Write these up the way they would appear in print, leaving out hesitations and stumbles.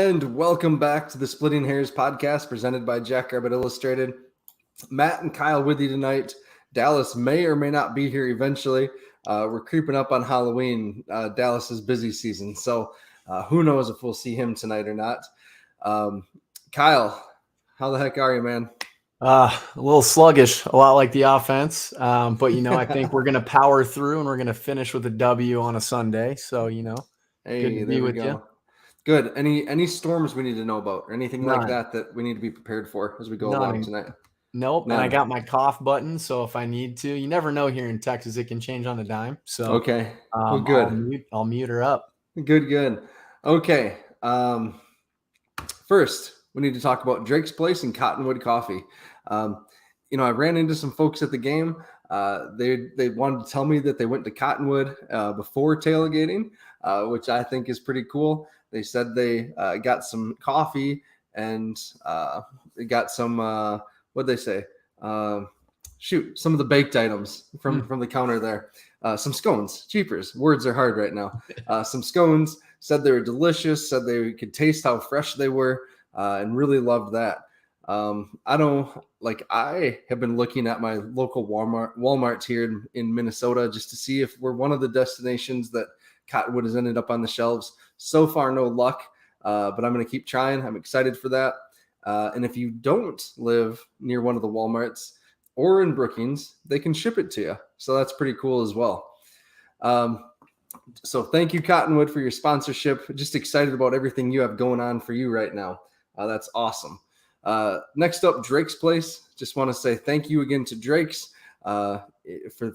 And welcome back to the Splitting Hairs podcast presented by Jackrabbit Illustrated. Matt and Kyle with you tonight. Dallas may or may not be here eventually. We're creeping up on Halloween, Dallas's busy season. So who knows if we'll see him tonight or not. Kyle, how the heck are you, man? A little sluggish, a lot like the offense. But, I think we're going to power through and we're going to finish with a W on a Sunday. So, Hey, good to be with you. Good. Any storms we need to know about or anything None. like that we need to be prepared for as we go along tonight? Nope. None. And I got my cough button. So if I need to, you never know here in Texas, it can change on a dime. So, okay. Well, good. I'll mute her up. Good. Okay. First, we need to talk about Drake's Place and Cottonwood Coffee. I ran into some folks at the game. They wanted to tell me that they went to Cottonwood before tailgating, which I think is pretty cool. They said they got some coffee and they got some, what'd they say? Some of the baked items from the counter there. Some scones, cheapers. Words are hard right now. Some scones, said they were delicious, said they could taste how fresh they were, and really loved that. I have been looking at my local Walmart here in Minnesota just to see if we're one of the destinations that Cottonwood has ended up on the shelves. So far, no luck, but I'm going to keep trying. I'm excited for that. And if you don't live near one of the Walmarts or in Brookings, they can ship it to you. So that's pretty cool as well. So thank you, Cottonwood, for your sponsorship. Just excited about everything you have going on for you right now. That's awesome. Next up, Drake's Place. Just want to say thank you again to Drake's for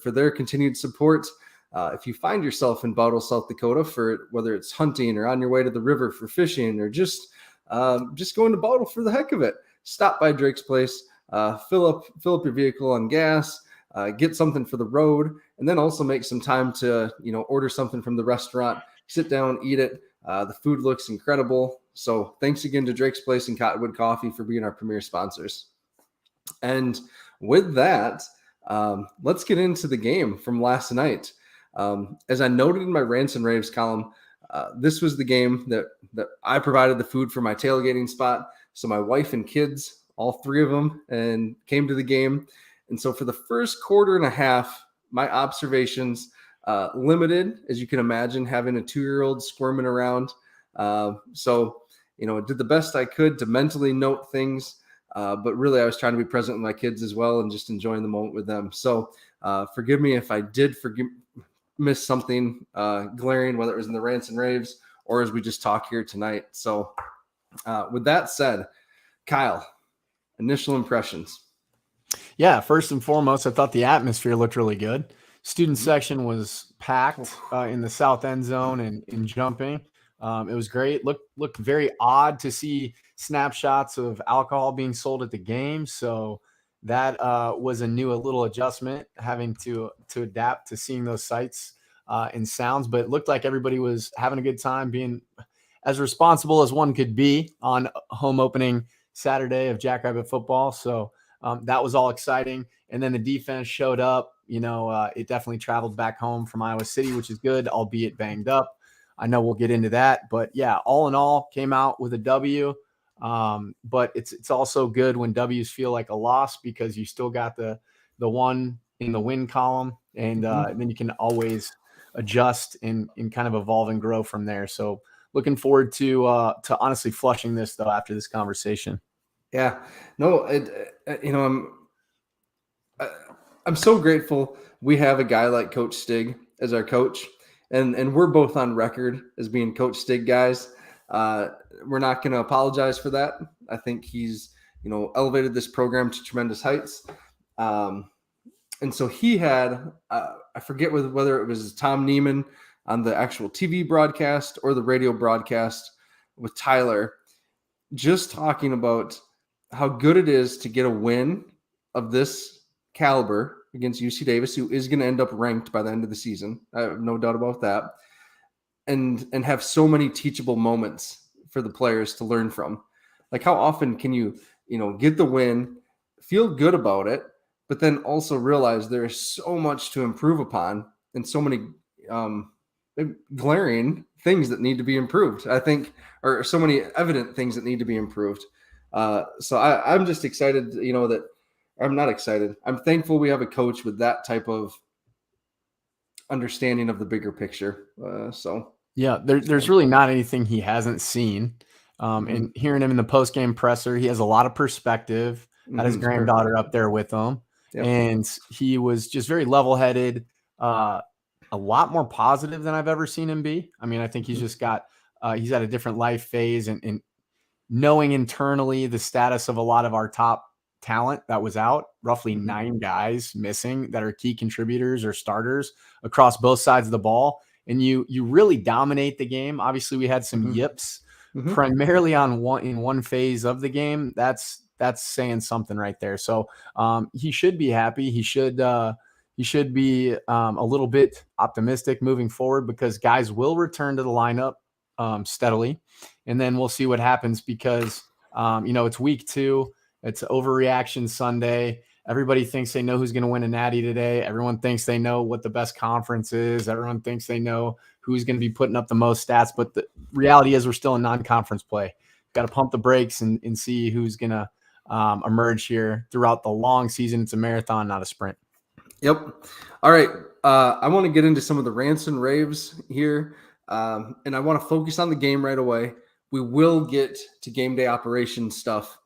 their continued support. If you find yourself in Butler, South Dakota, for whether it's hunting or on your way to the river for fishing or just going to Butler for the heck of it, stop by Drake's Place, fill up your vehicle on gas, get something for the road, and then also make some time to order something from the restaurant, sit down, eat it. The food looks incredible. So thanks again to Drake's Place and Cottonwood Coffee for being our premier sponsors. And with that, let's get into the game from last night. As I noted in my rants and raves column, this was the game that I provided the food for my tailgating spot. So my wife and kids, all three of them, and came to the game. And so for the first quarter and a half, my observations limited, as you can imagine, having a 2-year-old squirming around. Did the best I could to mentally note things, but really I was trying to be present with my kids as well and just enjoying the moment with them. So forgive me if I did miss something glaring, whether it was in the rants and raves or as we just talk here tonight. So with that said, Kyle, initial impressions. Yeah, first and foremost, I thought the atmosphere looked really good. Student section was packed in the south end zone and in jumping. It was great. Looked very odd to see snapshots of alcohol being sold at the game. So that was a little adjustment, having to adapt to seeing those sights and sounds. But it looked like everybody was having a good time, being as responsible as one could be on home opening Saturday of Jackrabbit football. So that was all exciting. And then the defense showed up. It definitely traveled back home from Iowa City, which is good, albeit banged up. I know we'll get into that, but yeah, all in all, came out with a W. But it's also good when W's feel like a loss because you still got the one in the win column, and then you can always adjust and kind of evolve and grow from there. So looking forward to honestly flushing this though after this conversation. Yeah, no, I'm so grateful we have a guy like Coach Stig as our coach. And we're both on record as being Coach Stig guys. We're not going to apologize for that. I think he's, elevated this program to tremendous heights. And so he had, I forget whether it was Tom Neiman on the actual TV broadcast or the radio broadcast with Tyler, just talking about how good it is to get a win of this caliber against UC Davis, who is going to end up ranked by the end of the season. I have no doubt about that. And have so many teachable moments for the players to learn from. Like, how often can you get the win, feel good about it, but then also realize there is so much to improve upon and so many glaring things that need to be improved. I think, or so many evident things that need to be improved. So I'm just excited, that I'm not excited. I'm thankful we have a coach with that type of understanding of the bigger picture. Yeah, there's really not anything he hasn't seen. And hearing him in the post game presser, he has a lot of perspective. Had his granddaughter up there with him, and he was just very level headed. A lot more positive than I've ever seen him be. I mean, I think he's just got he's at a different life phase, and knowing internally the status of a lot of our top talent that was out, roughly 9 guys missing that are key contributors or starters across both sides of the ball. And you really dominate the game. Obviously, we had some yips primarily in one phase of the game. That's saying something right there. So he should be happy. He should be a little bit optimistic moving forward, because guys will return to the lineup steadily, and then we'll see what happens, because it's week 2. It's overreaction Sunday. Everybody thinks they know who's going to win a natty today. Everyone thinks they know what the best conference is. Everyone thinks they know who's going to be putting up the most stats. But the reality is we're still in non-conference play. Got to pump the brakes and see who's going to emerge here throughout the long season. It's a marathon, not a sprint. Yep. All right. I want to get into some of the rants and raves here, and I want to focus on the game right away. We will get to game day operations stuff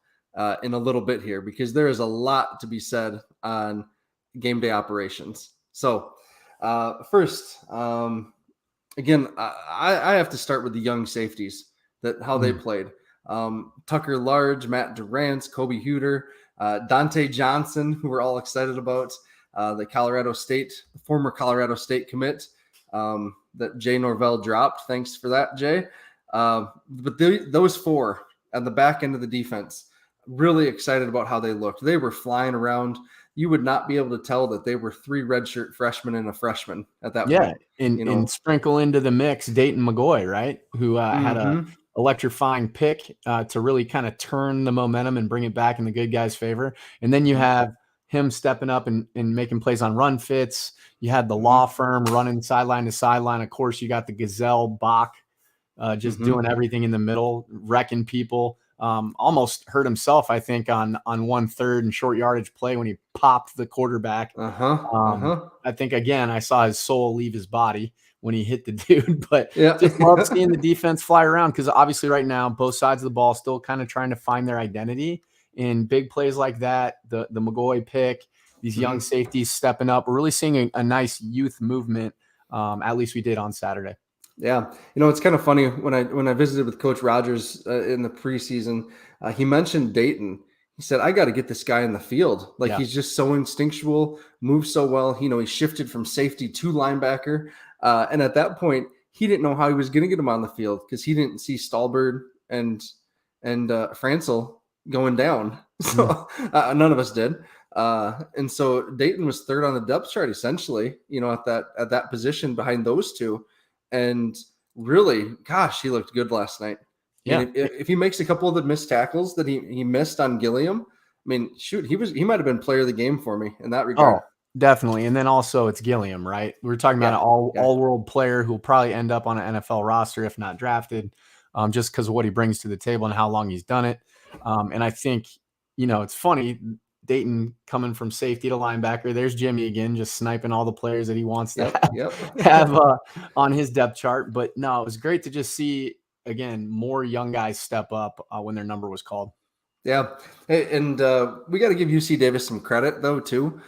in a little bit here, because there is a lot to be said on game day operations. So first, again, I have to start with the young safeties, how they played. Tucker Large, Matt Durrance, Kobe Huter, Dante Johnson, who we're all excited about, the former Colorado State commit that Jay Norvell dropped. Thanks for that, Jay. But those 4 at the back end of the defense, really excited about how they looked. They were flying around. You would not be able to tell that they were 3 redshirt freshmen and a freshman at that point. And sprinkle into the mix Dayton McGoy, right? Who had a electrifying pick to really kind of turn the momentum and bring it back in the good guys' favor. And then you have him stepping up and making plays on run fits. You had the law firm running sideline to sideline. Of course, you got the Gazelle Bach just doing everything in the middle, wrecking people. Almost hurt himself, I think, on 1/3 and short yardage play when he popped the quarterback. I think, again, I saw his soul leave his body when he hit the dude, but just love seeing the defense fly around, because obviously right now both sides of the ball still kind of trying to find their identity in big plays like that. The McGoy pick, these young safeties stepping up. We're really seeing a nice youth movement. At least we did on Saturday. Yeah. It's kind of funny when I visited with Coach Rogers in the preseason, he mentioned Dayton. He said, I got to get this guy in the field. He's just so instinctual, moves so well. He shifted from safety to linebacker. And at that point, he didn't know how he was going to get him on the field, because he didn't see Stallbird and Francel going down. So none of us did. And so Dayton was 3rd on the depth chart, essentially, at that position behind those 2. And really, gosh, he looked good last night. Yeah. If he makes a couple of the missed tackles that he missed on Gilliam, I mean, shoot, he might have been player of the game for me in that regard. Oh, definitely. And then also it's Gilliam, right? We're talking about an all-world player who will probably end up on an NFL roster if not drafted, just because of what he brings to the table and how long he's done it. And I think, it's funny, Dayton coming from safety to linebacker. There's Jimmy again, just sniping all the players that he wants to have on his depth chart. But no, it was great to just see, again, more young guys step up when their number was called. Yeah. Hey, and we got to give UC Davis some credit, though, too.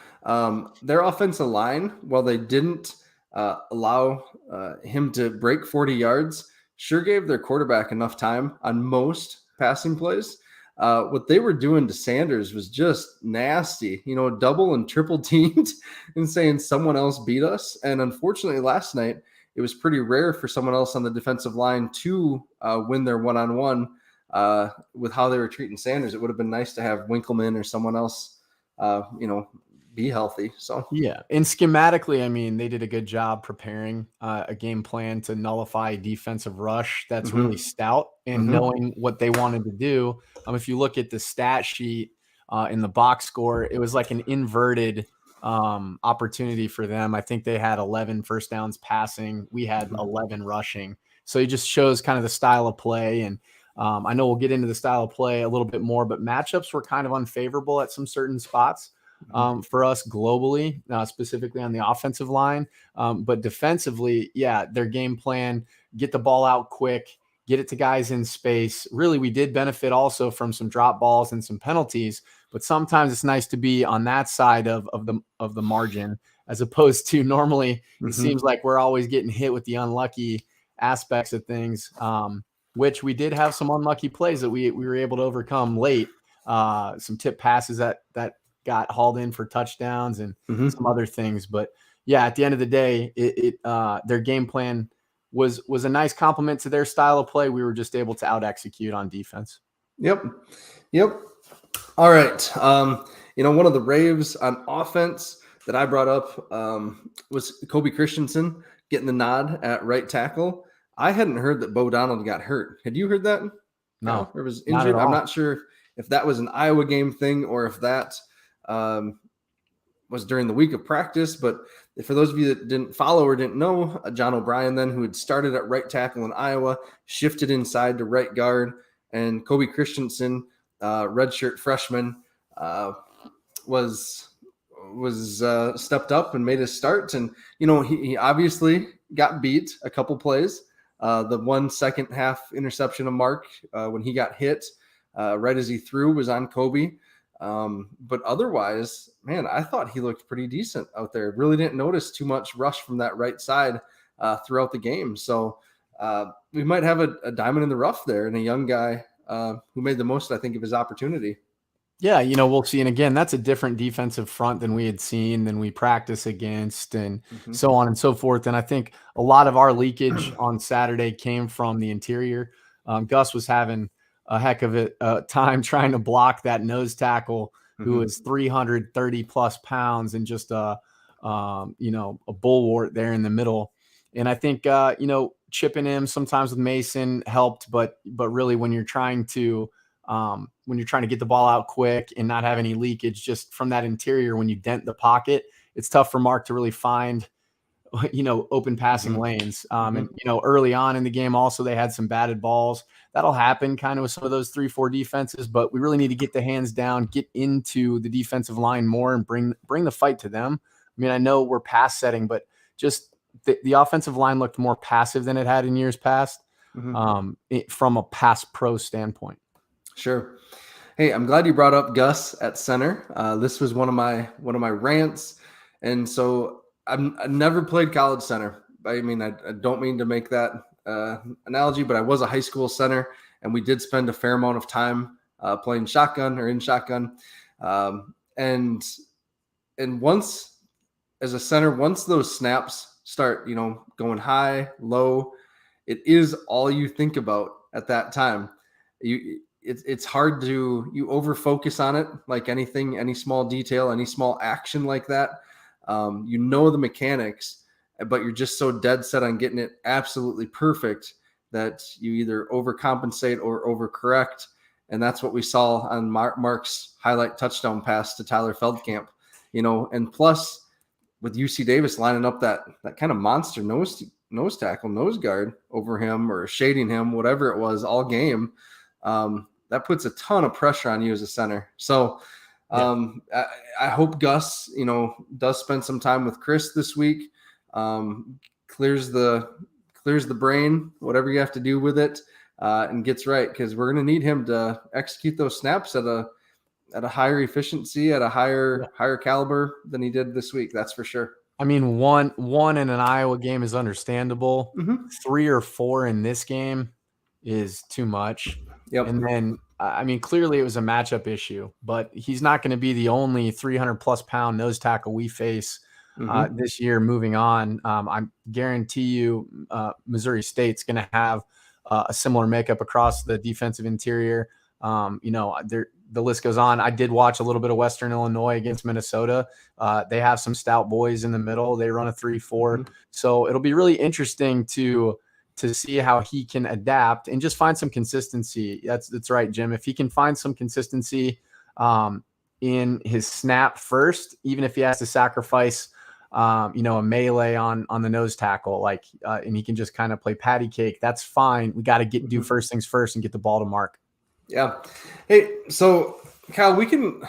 Their offensive line, while they didn't allow him to break 40 yards, sure gave their quarterback enough time on most passing plays. What they were doing to Sanders was just nasty, double and triple teamed and saying someone else beat us. And unfortunately, last night, it was pretty rare for someone else on the defensive line to win their one-on-one with how they were treating Sanders. It would have been nice to have Winkleman or someone else, be healthy. So yeah, and schematically, I mean, they did a good job preparing a game plan to nullify a defensive rush that's really stout, and knowing what they wanted to do. If you look at the stat sheet in the box score, it was like an inverted opportunity for them. I think they had 11 first downs passing. We had 11 rushing. So he just shows kind of the style of play. And I know we'll get into the style of play a little bit more, but matchups were kind of unfavorable at some certain spots for us globally, specifically on the offensive line. But defensively, yeah, their game plan, get the ball out quick, get it to guys in space. Really, we did benefit also from some drop balls and some penalties, but sometimes it's nice to be on that side of the margin, as opposed to normally it seems like we're always getting hit with the unlucky aspects of things, which we did have some unlucky plays that we were able to overcome late. Some tip passes that got hauled in for touchdowns and some other things. But yeah, at the end of the day, their game plan was a nice compliment to their style of play. We were just able to out execute on defense. Yep. All right. One of the raves on offense that I brought up was Kobe Christensen getting the nod at right tackle. I hadn't heard that Bo Donald got hurt. Had you heard that? No, or was injured. I'm not sure if that was an Iowa game thing or if that was during the week of practice. But for those of you that didn't follow or didn't know, John O'Brien then, who had started at right tackle in Iowa, shifted inside to right guard, and Kobe Christensen, redshirt freshman, was stepped up and made his start. And he obviously got beat a couple plays. The 1 second half interception of Mark when he got hit right as he threw was on Kobe. But otherwise, man, I thought he looked pretty decent out there. Really didn't notice too much rush from that right side throughout the game. So we might have a diamond in the rough there and a young guy who made the most, I think, of his opportunity. Yeah, we'll see. And again, that's a different defensive front than we had seen, than we practice against, and so on and so forth. And I think a lot of our leakage on Saturday came from the interior. Gus was having a heck of a time trying to block that nose tackle who is 330 plus pounds and just a bulwark there in the middle. And I think chipping him sometimes with Mason helped, but really when you're trying to get the ball out quick and not have any leakage just from that interior, when you dent the pocket, it's tough for Mark to really find open passing lanes. And early on in the game also they had some batted balls. That'll happen kind of with some of those 3-4 defenses, but we really need to get the hands down, get into the defensive line more and bring the fight to them. I mean, I know we're pass setting, but just the offensive line looked more passive than it had in years past from a pass pro standpoint. Sure. Hey, I'm glad you brought up Gus at center. This was one of my rants. And so I never played college center. I mean, I don't mean to make that analogy, but I was a high school center, and we did spend a fair amount of time playing shotgun or in shotgun. And once as a center, once those snaps start, going high, low, it is all you think about at that time. It's hard to, you over focus on it, like anything, any small detail, any small action like that. The mechanics, but you're just so dead set on getting it absolutely perfect that you either overcompensate or overcorrect. And that's what we saw on Mark's highlight touchdown pass to Tyler Feldkamp, and plus with UC Davis lining up that kind of monster nose tackle, nose guard over him or shading him, whatever it was all game. That puts a ton of pressure on you as a center. So I hope Gus, does spend some time with Chris this week, clears the brain, whatever you have to do with it, and gets right, because we're going to need him to execute those snaps at a higher efficiency, at a higher caliber than he did this week. That's for sure. I mean, one in an Iowa game is understandable. 3 or 4 in this game is too much. Yep. And then, I mean, clearly it was a matchup issue, but he's not going to be the only 300 plus pound nose tackle we face this year moving on. I guarantee you Missouri State's going to have a similar makeup across the defensive interior. The list goes on. I did watch a little bit of Western Illinois against Minnesota. They have some stout boys in the middle. They run a 3-4. So it'll be really interesting to see how he can adapt and just find some consistency. That's right, Jim. If he can find some consistency in his snap first, even if he has to sacrifice a melee on the nose tackle, and he can just kind of play patty cake. That's fine. We got to do first things first and get the ball to Mark. Yeah. Hey, so Kyle, we can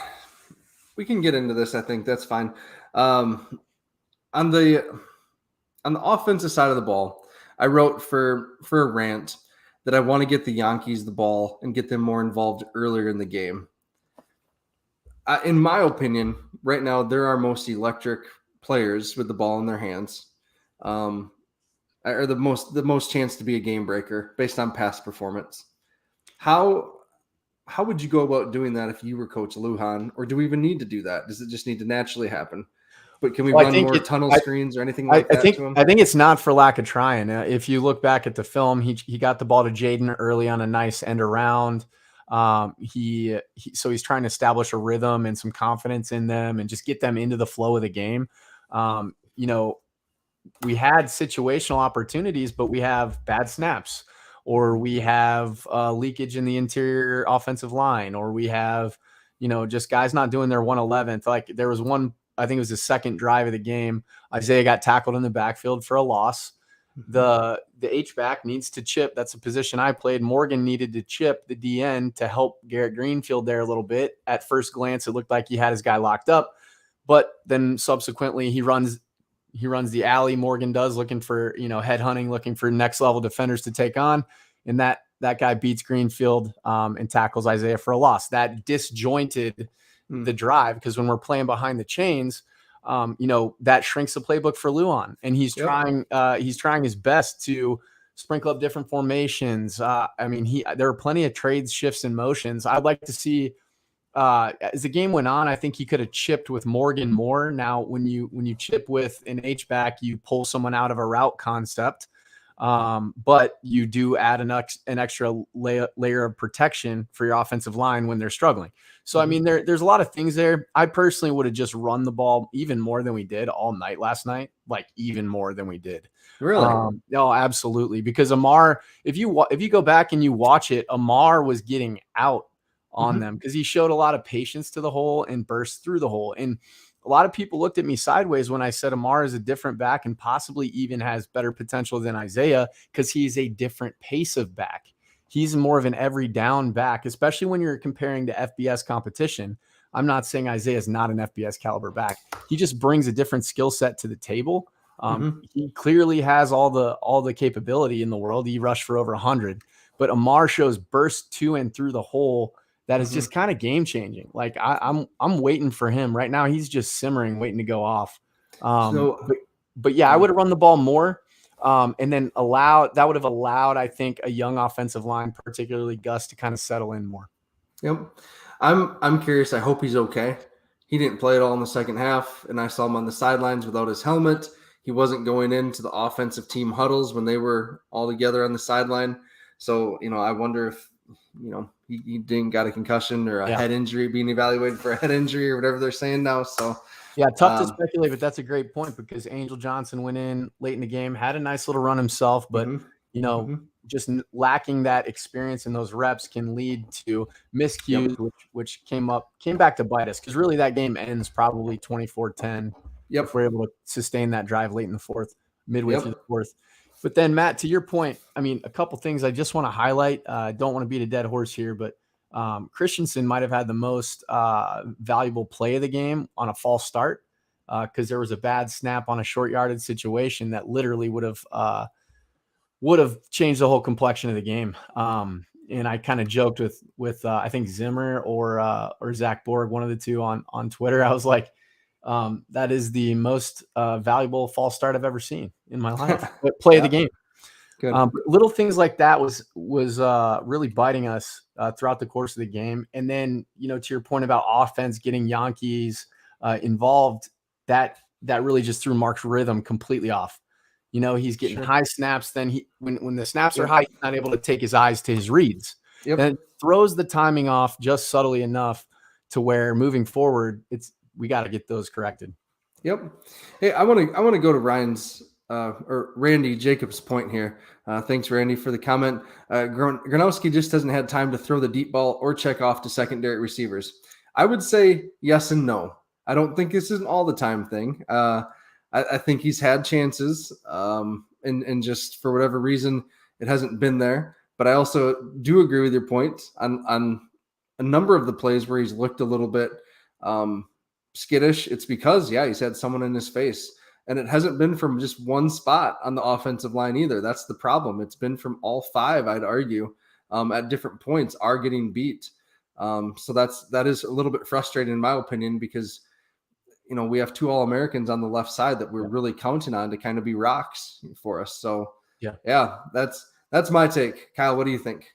get into this. I think that's fine. On the offensive side of the ball, I wrote for a rant that I want to get the Yankees the ball and get them more involved earlier in the game. In my opinion, right now, they're our most electric players with the ball in their hands, or the most chance to be a game breaker based on past performance. How would you go about doing that if you were Coach Lujan, or do we even need to do that? Does it just need to naturally happen? But can we run more tunnel screens or anything like that to him? I think it's not for lack of trying. If you look back at the film, he got the ball to Jaden early on a nice end around. So he's trying to establish a rhythm and some confidence in them and just get them into the flow of the game. We had situational opportunities, but we have bad snaps, or we have leakage in the interior offensive line, or we have, just guys not doing their 111th. Like there was one, I think it was the second drive of the game, Isaiah got tackled in the backfield for a loss. The H-back needs to chip. That's a position I played. Morgan needed to chip the DN to help Garrett Greenfield there a little bit. At first glance, it looked like he had his guy locked up, but then subsequently he runs the alley. Morgan does, looking for, head hunting, looking for next level defenders to take on. And that guy beats Greenfield and tackles Isaiah for a loss. That disjointed the drive, because when we're playing behind the chains, that shrinks the playbook for Luan, and he's trying his best to sprinkle up different formations. There are plenty of trades, shifts, and motions. I'd like to see, as the game went on, I think he could have chipped with Morgan more. Now, when you chip with an H-back, you pull someone out of a route concept, but you do add an extra layer of protection for your offensive line when they're struggling. So, there's a lot of things there. I personally would have just run the ball even more than we did all night last night, like even more than we did. Really? No, absolutely. Because Amar, if you go back and you watch it, Amar was getting out on them because he showed a lot of patience to the hole and burst through the hole. And a lot of people looked at me sideways when I said Amar is a different back and possibly even has better potential than Isaiah, because he's a different pace of back. He's more of an every down back, especially when you're comparing to FBS competition. I'm not saying Isaiah is not an FBS caliber back. He just brings a different skill set to the table. He clearly has all the capability in the world. He rushed for over 100, but Amar shows burst to and through the hole that is just kind of game changing. Like I'm waiting for him right now. He's just simmering, waiting to go off. But yeah, I would have run the ball more. And then that would have allowed, I think, a young offensive line, particularly Gus, to kind of settle in more. Yep. I'm curious. I hope he's okay. He didn't play at all in the second half, and I saw him on the sidelines without his helmet. He wasn't going into the offensive team huddles when they were all together on the sideline. So, I wonder if, he didn't got a concussion or a head injury, being evaluated for a head injury or whatever they're saying now. So, yeah, tough to speculate, but that's a great point, because Angel Johnson went in late in the game, had a nice little run himself, but just lacking that experience and those reps can lead to miscues, which came back to bite us, because really that game ends probably 24-10 if we're able to sustain that drive late in the fourth, midway through the fourth. But then, Matt, to your point, a couple things I just want to highlight. I don't want to beat a dead horse here, but Christensen might have had the most valuable play of the game on a false start, because there was a bad snap on a short yardage situation that literally would have changed the whole complexion of the game. And I kind of joked with I think Zimmer or Zach Borg, one of the two on Twitter. I was like, that is the most valuable false start I've ever seen in my life. Play of the game. Good. Little things like that was really biting us throughout the course of the game. And then, to your point about offense getting Yankees involved, that really just threw Mark's rhythm completely off. He's getting high snaps. Then when the snaps are high, he's not able to take his eyes to his reads. Then it throws the timing off just subtly enough to where moving forward, we got to get those corrected. Yep. Hey, I want to go to Ryan's or Randy Jacobs' point here. Thanks, Randy, for the comment. Gronowski just hasn't had time to throw the deep ball or check off to secondary receivers. I would say yes and no. I don't think this is an all the time thing. I think he's had chances, and just for whatever reason, it hasn't been there. But I also do agree with your point on a number of the plays where he's looked a little bit skittish. It's because, yeah, he's had someone in his face. And it hasn't been from just one spot on the offensive line either. That's the problem. It's been from all five, I'd argue, at different points are getting beat. So that is a little bit frustrating in my opinion, because we have two All-Americans on the left side that we're really counting on to kind of be rocks for us. So yeah, that's my take. Kyle, what do you think?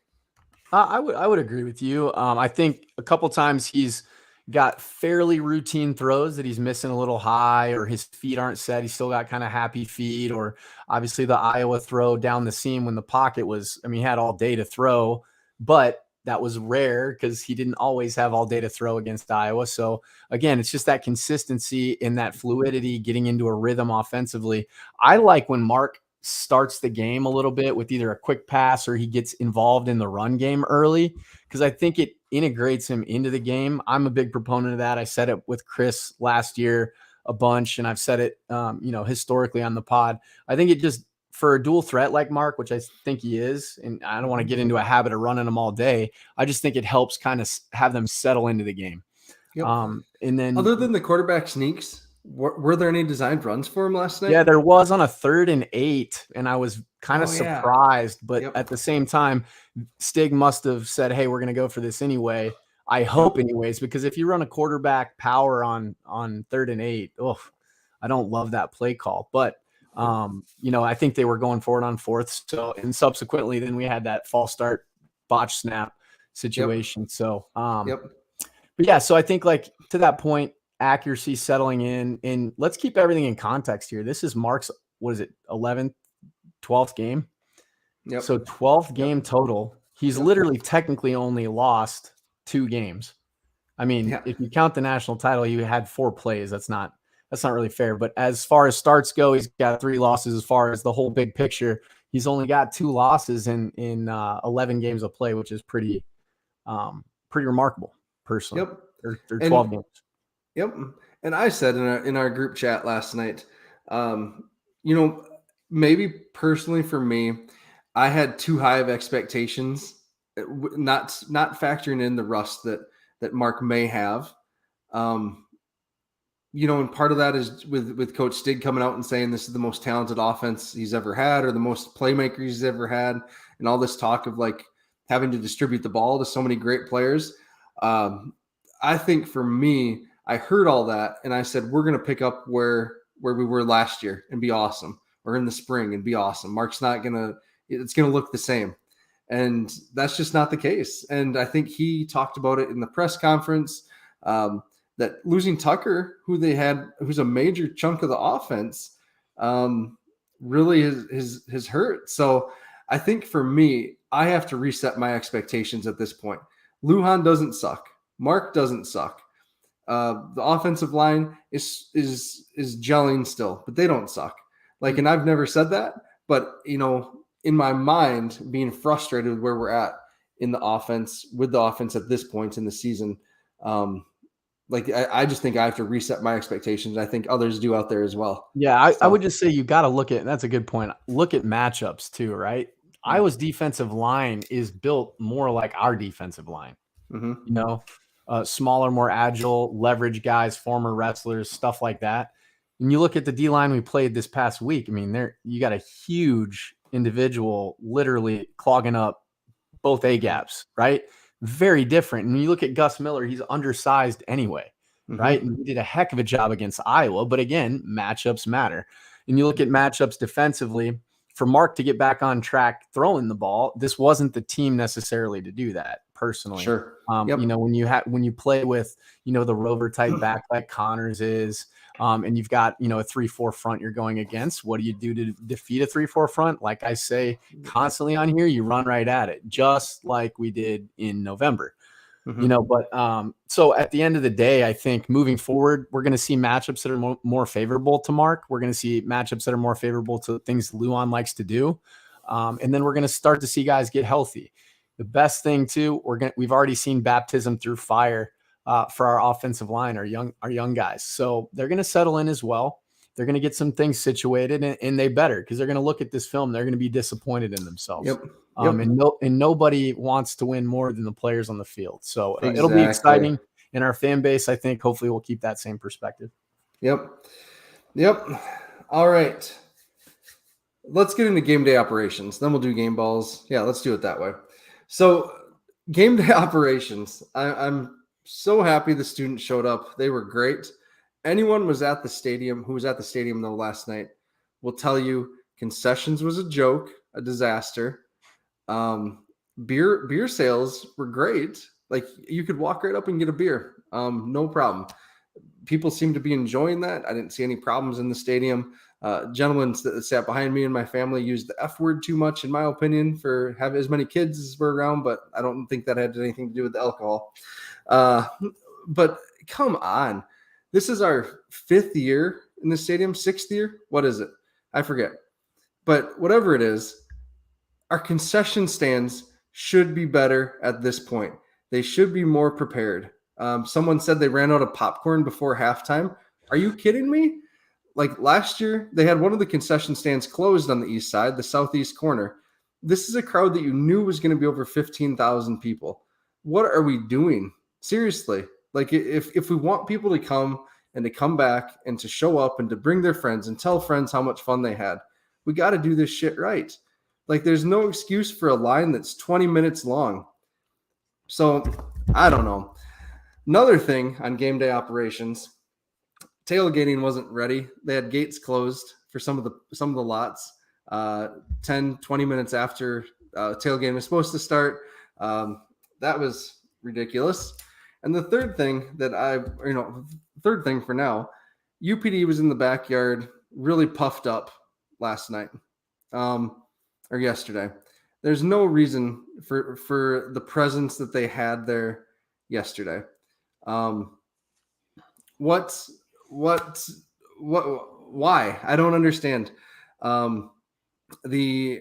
I would agree with you. I think a couple times he's got fairly routine throws that he's missing a little high, or his feet aren't set. He's still got kind of happy feet, or obviously the Iowa throw down the seam when the pocket was, I mean, he had all day to throw, but that was rare because he didn't always have all day to throw against Iowa. So again, it's just that consistency in that fluidity, getting into a rhythm offensively. I like when Mark starts the game a little bit with either a quick pass or he gets involved in the run game early, because I think it integrates him into the game. I'm a big proponent of that. I said it with Chris last year a bunch, and I've said it, historically on the pod. I think it just, for a dual threat like Mark, which I think he is, and I don't want to get into a habit of running them all day, I just think it helps kind of have them settle into the game. Yep. And then, other than the quarterback sneaks, were there any designed runs for him last night? Yeah, there was on a 3rd and 8, and I was kind of surprised, but at the same time, Stig must have said, hey, we're going to go for this anyway. I hope anyways, because if you run a quarterback power on 3rd and 8, I don't love that play call. But I think they were going for it on 4th. So, and subsequently, then we had that false start botch snap situation. So, but yeah, so I think, like, to that point, accuracy settling in, and let's keep everything in context here. This is Mark's, 11th, 12th game. So 12th game total. He's literally technically only lost 2 games. I mean, if you count the national title, he had 4 plays. That's not really fair. But as far as starts go, he's got 3 losses. As far as the whole big picture, he's only got 2 losses in 11 games of play, which is pretty remarkable, personally. Or 12 games. Yep. And I said in our group chat last night, maybe personally for me, I had too high of expectations, not factoring in the rust that Mark may have. And part of that is with Coach Stig coming out and saying this is the most talented offense he's ever had, or the most playmakers he's ever had, and all this talk of like having to distribute the ball to so many great players. I think for me, I heard all that and I said, we're going to pick up where we were last year and be awesome, or in the spring and be awesome. Mark's it's going to look the same. And that's just not the case. And I think he talked about it in the press conference, that losing Tucker, who's a major chunk of the offense, really has hurt. So I think for me, I have to reset my expectations at this point. Lujan doesn't suck. Mark doesn't suck. The offensive line is gelling still, but they don't suck. And I've never said that, but in my mind, being frustrated with where we're at in the offense, with the offense at this point in the season, I just think I have to reset my expectations. I think others do out there as well. Yeah, I would just say you got to look at, that's a good point. Look at matchups too, right? Iowa's defensive line is built more like our defensive line. Smaller, more agile, leverage guys, former wrestlers, stuff like that. And you look at the D-line we played this past week. I mean, you got a huge individual literally clogging up both A-gaps, right? Very different. And you look at Gus Miller, he's undersized anyway, right? And he did a heck of a job against Iowa. But again, matchups matter. And you look at matchups defensively, for Mark to get back on track throwing the ball, this wasn't the team necessarily to do that, personally. Sure. When you play with, the rover type back like Connors is, and you've got, a 3-4 front you're going against, what do you do to defeat a 3-4 front? Like I say constantly on here, you run right at it, just like we did in November. So at the end of the day, I think moving forward, we're going to see matchups that are more favorable to Mark. We're going to see matchups that are more favorable to things Lujan likes to do. And then we're going to start to see guys get healthy. The best thing too, we've already seen baptism through fire for our offensive line, our young guys. So they're going to settle in as well. they're going to get some things situated, and they better, because they're going to look at this film. They're going to be disappointed in themselves. Yep. Yep. And nobody wants to win more than the players on the field. So it'll be Exactly. exciting. In our fan base, I think hopefully we'll keep that same perspective. Yep. Yep. All right. Let's get into game day operations. Then we'll do game balls. Yeah, let's do it that way. So game day operations. I'm so happy the students showed up. They were great. Anyone who was at the stadium though last night will tell you concessions was a joke, a disaster. Beer sales were great. Like you could walk right up and get a beer. No problem. People seem to be enjoying that. I didn't see any problems in the stadium. Gentlemen that sat behind me and my family used the F word too much, in my opinion, for having as many kids as were around, but I don't think that had anything to do with the alcohol. But come on. This is our 5th year in the stadium, 6th year. What is it? I forget. But whatever it is, our concession stands should be better at this point. They should be more prepared. Someone said they ran out of popcorn before halftime. Are you kidding me? Like last year, they had one of the concession stands closed on the east side, the southeast corner. This is a crowd that you knew was going to be over 15,000 people. What are we doing? Seriously. Like if we want people to come and to come back and to show up and to bring their friends and tell friends how much fun they had, we got to do this shit right. Like there's no excuse for a line that's 20 minutes long. So I don't know. Another thing on game day operations, tailgating wasn't ready. They had gates closed for some of the lots 10, 20 minutes after tailgating was supposed to start. That was ridiculous. And the third thing third thing for now, UPD was in the backyard really puffed up last night or yesterday. There's no reason for the presence that they had there yesterday. Why? I don't understand. The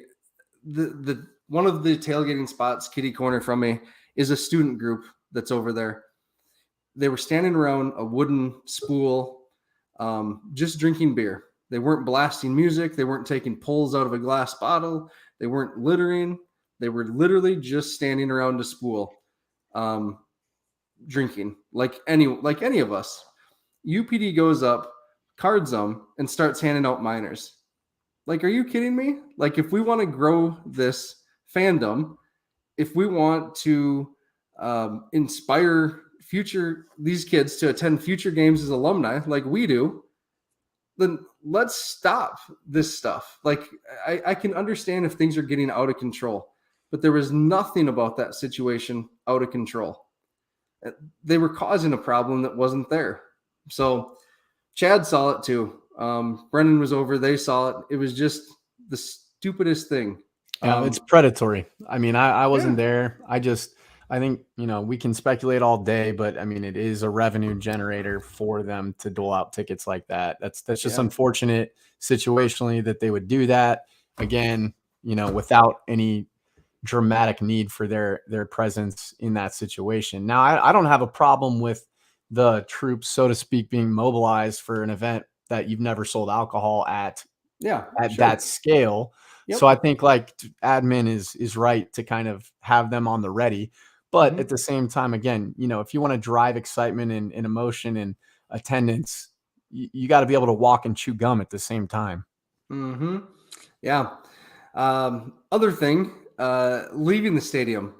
one of the tailgating spots, kitty corner from me, is a student group that's over there. They were standing around a wooden spool, just drinking beer. They weren't blasting music. They weren't taking pulls out of a glass bottle. They weren't littering. They were literally just standing around a spool, drinking like any of us. UPD goes up, cards them, and starts handing out minors. Like, are you kidding me? Like, if we want to grow this fandom, if we want to inspire these kids to attend future games as alumni, like we do, then let's stop this stuff. Like, I can understand if things are getting out of control, but there was nothing about that situation out of control. They were causing a problem that wasn't there. So Chad saw it too. Brennan was over. They saw it. It was just the stupidest thing. It's predatory. I mean, I wasn't there. I think, we can speculate all day, but I mean, it is a revenue generator for them to dole out tickets like that. That's just unfortunate situationally that they would do that again, without any dramatic need for their presence in that situation. Now, I don't have a problem with the troops, so to speak, being mobilized for an event that you've never sold alcohol at that scale. Yep. So I think like admin is right to kind of have them on the ready. But at the same time, again, if you want to drive excitement and emotion and attendance, you got to be able to walk and chew gum at the same time. Mm-hmm. Yeah. Other thing, leaving the stadium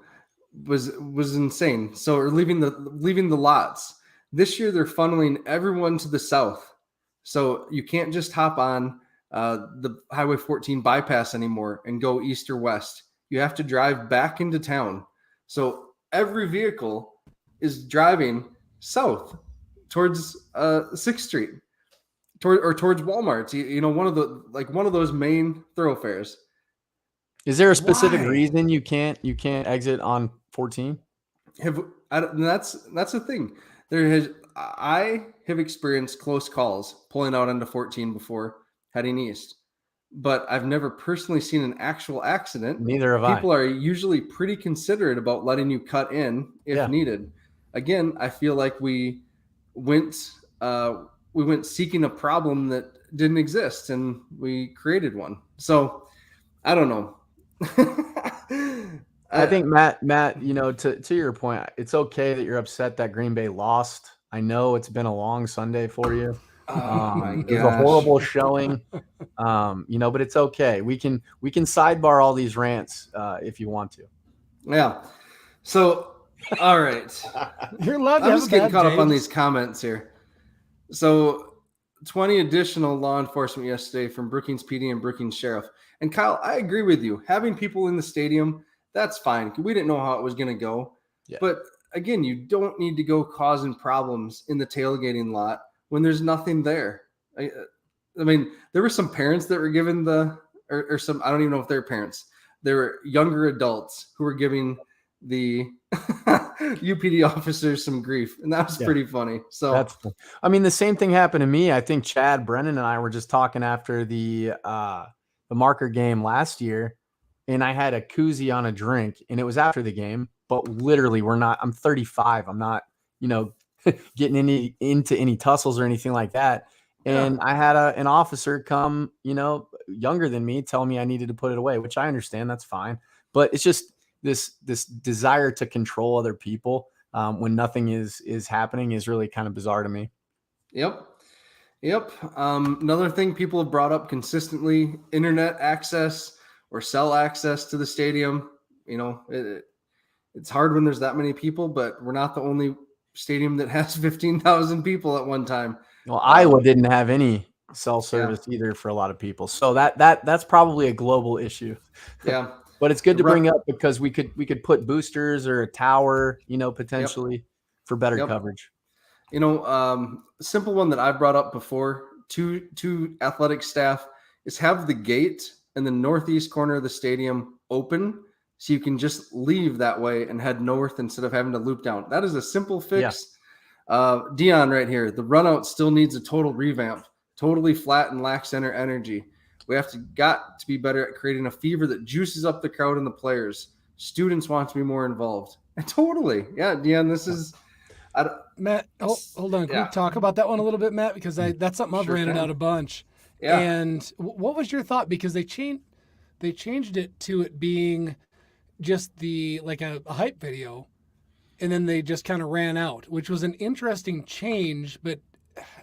was insane. So, or leaving the lots. This year, they're funneling everyone to the south. So you can't just hop on the Highway 14 bypass anymore and go east or west. You have to drive back into town. So every vehicle is driving south towards 6th Street, towards Walmart. One of those main thoroughfares. Is there a specific reason you can't exit on 14? That's the thing. I have experienced close calls pulling out onto 14 before heading east, but I've never personally seen an actual accident. Neither have I. People are usually pretty considerate about letting you cut in if needed. Again, I feel like we went seeking a problem that didn't exist, and we created one. So I don't know. I think Matt, to your point, it's okay that you're upset that Green Bay lost. I know it's been a long Sunday for you. Oh my It was a gosh. horrible showing. But it's okay. We can sidebar all these rants if you want to. Yeah. So, all right. You're allowed to I'm have just a getting bad caught day. up on these comments here. So, 20 additional law enforcement yesterday from Brookings PD and Brookings Sheriff. And Kyle, I agree with you. Having people in the stadium, that's fine. We didn't know how it was going to go. Yeah. But again, you don't need to go causing problems in the tailgating lot when there's nothing there. I mean, there were some parents that were given or some, I don't even know if they're parents. There were younger adults who were giving the UPD officers some grief, and that was pretty funny. So the same thing happened to me. I think Chad, Brennan, and I were just talking after the Marker game last year, and I had a koozie on a drink, and it was after the game. But literally, I'm 35. I'm not, getting into any tussles or anything like that. And I had an officer come, younger than me, tell me I needed to put it away, which I understand. That's fine. But it's just this desire to control other people when nothing is happening is really kind of bizarre to me. Yep. Another thing people have brought up consistently: internet access or cell access to the stadium. It's hard when there's that many people, but we're not the only stadium that has 15,000 people at one time. Well, Iowa didn't have any cell service either for a lot of people. So that's probably a global issue. Yeah. But it's good to bring up because we could put boosters or a tower, potentially for better coverage. Simple one that I've brought up before to athletic staff is have the gate in the northeast corner of the stadium open so you can just leave that way and head north instead of having to loop down. That is a simple fix. Dion right here, the runout still needs a total revamp, totally flat and lacks center energy. We got to be better at creating a fever that juices up the crowd and the players. Students want to be more involved. Totally. Yeah, Dion, this is Matt, hold on. Can we talk about that one a little bit, Matt? Because that's something I've ranted out a bunch. Yeah. And what was your thought? Because they changed it to it being just a hype video, and then they just kind of ran out, which was an interesting change. But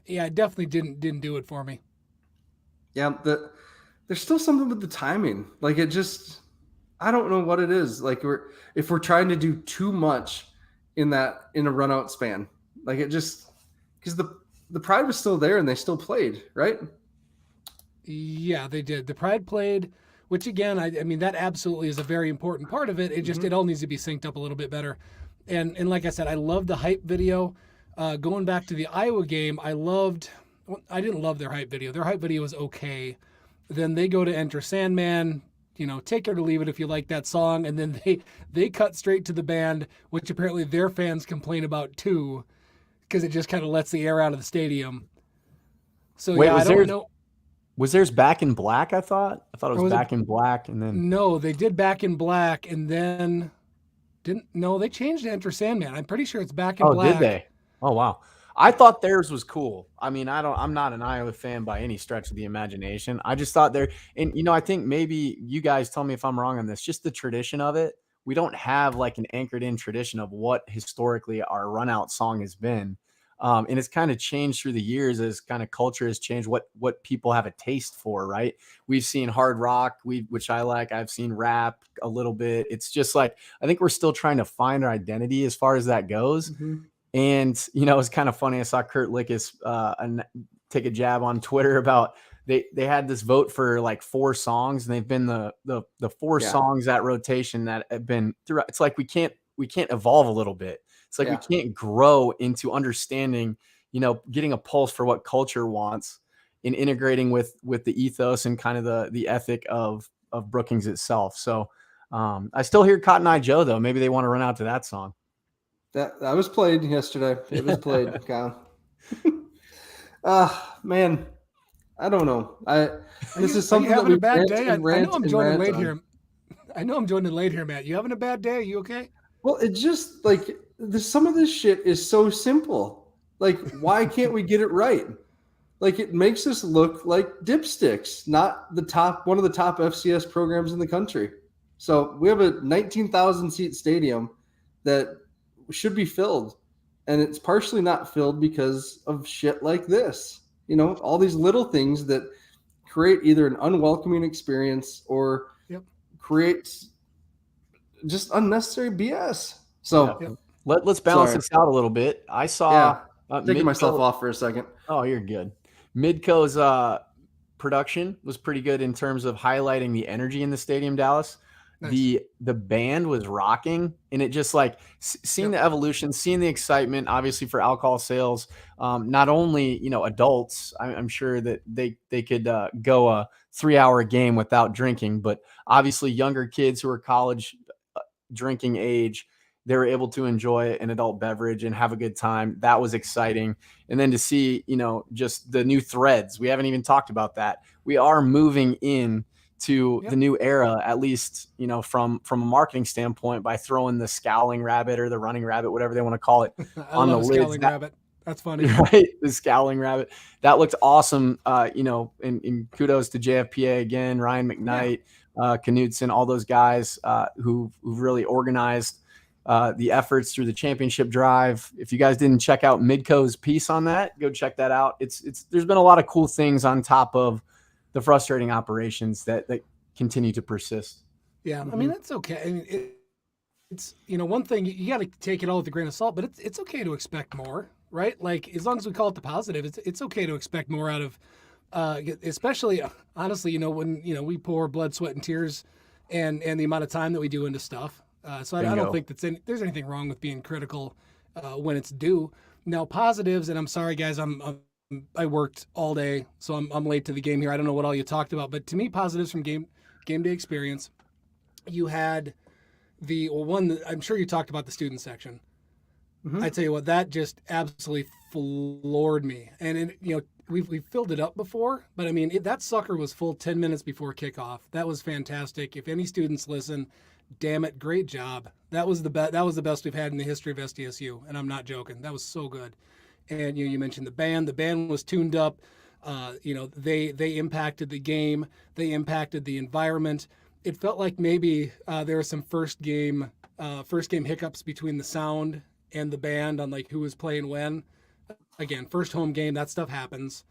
yeah, it definitely didn't do it for me. Yeah, there's still something with the timing. Like it just, I don't know what it is. Like if we're trying to do too much in a run out span, like it just, because the pride was still there and they still played, right? Yeah, they did. The pride played, which again, I mean that absolutely is a very important part of it. It just it all needs to be synced up a little bit better. And like I said, I love the hype video. Going back to the Iowa game, I didn't love their hype video. Their hype video was okay. Then they go to Enter Sandman, take it or leave it if you like that song. And then they cut straight to the band, which apparently their fans complain about too, because it just kind of lets the air out of the stadium. So wait, I don't know. Was theirs Back in Black? I thought it was Back in Black, and then no, they did Back in Black, and then they changed to Enter Sandman. I'm pretty sure it's Back in Black. Oh, did they? Oh wow. I thought theirs was cool. I mean, I'm not an Iowa fan by any stretch of the imagination. I just thought and I think maybe you guys tell me if I'm wrong on this, just the tradition of it. We don't have like an anchored in tradition of what historically our run out song has been. And it's kind of changed through the years as kind of culture has changed what people have a taste for, right? We've seen hard rock, which I like. I've seen rap a little bit. It's just like, I think we're still trying to find our identity as far as that goes. Mm-hmm. And, it's kind of funny. I saw Kurt Lickis take a jab on Twitter about they had this vote for like 4 songs, and they've been the 4 songs that rotation that have been throughout. It's like we can't evolve a little bit. It's like we can't grow into understanding, getting a pulse for what culture wants and integrating with the ethos and kind of the ethic of Brookings itself. So I still hear Cotton Eye Joe though. Maybe they want to run out to that song. That was played yesterday. It was played, Kyle. Man, I don't know. This is something that we having a bad day. I know I'm joining late on. here. I know I'm joining late here, Matt. You having a bad day? You okay? Well, it's just like some of this shit is so simple. Like, why can't we get it right? like it makes us look like dipsticks, not one of the top FCS programs in the country. So we have a 19,000 seat stadium that should be filled, and it's partially not filled because of shit like this. All these little things that create either an unwelcoming experience or creates just unnecessary BS. So let's balance this out a little bit. I saw taking myself off for a second. Oh, you're good. Midco's production was pretty good in terms of highlighting the energy in the stadium, Dallas. Nice. The band was rocking, and it just like seeing the evolution, seeing the excitement, obviously for alcohol sales. Not only adults, I'm sure that they could go a 3-hour game without drinking, but obviously younger kids who are college drinking age, they were able to enjoy an adult beverage and have a good time. That was exciting. And then to see, just the new threads, we haven't even talked about that. We are moving in to the new era, at least, from a marketing standpoint, by throwing the scowling rabbit or the running rabbit, whatever they want to call it, on the lids. Scowling rabbit. That's funny. Right? The scowling rabbit. That looked awesome. And kudos to JFPA again, Ryan McKnight, Knudsen, all those guys who've really organized the efforts through the championship drive. If you guys didn't check out Midco's piece on that, go check that out. There's been a lot of cool things on top of the frustrating operations that continue to persist. Yeah. I mean, that's okay. I mean, it's, one thing, you got to take it all with a grain of salt, but it's okay to expect more, right? Like, as long as we call it the positive, it's okay to expect more out of, especially honestly, when, we pour blood, sweat, and tears and the amount of time that we do into stuff. So I don't think there's anything wrong with being critical when it's due. Now, positives, and I'm sorry, guys, I worked all day, so I'm late to the game here. I don't know what all you talked about, but to me, positives from game day experience, you had I'm sure you talked about the student section. Mm-hmm. I tell you what, that just absolutely floored me. And we've filled it up before, but I mean, that sucker was full 10 minutes before kickoff. That was fantastic. If any students listen, damn it, great job. That was the best we've had in the history of SDSU, and I'm not joking. That was so good. And you mentioned the band. The band was tuned up. They impacted the game. They impacted the environment. It felt like maybe there were some first game hiccups between the sound and the band on like who was playing when. Again, first home game, that stuff happens.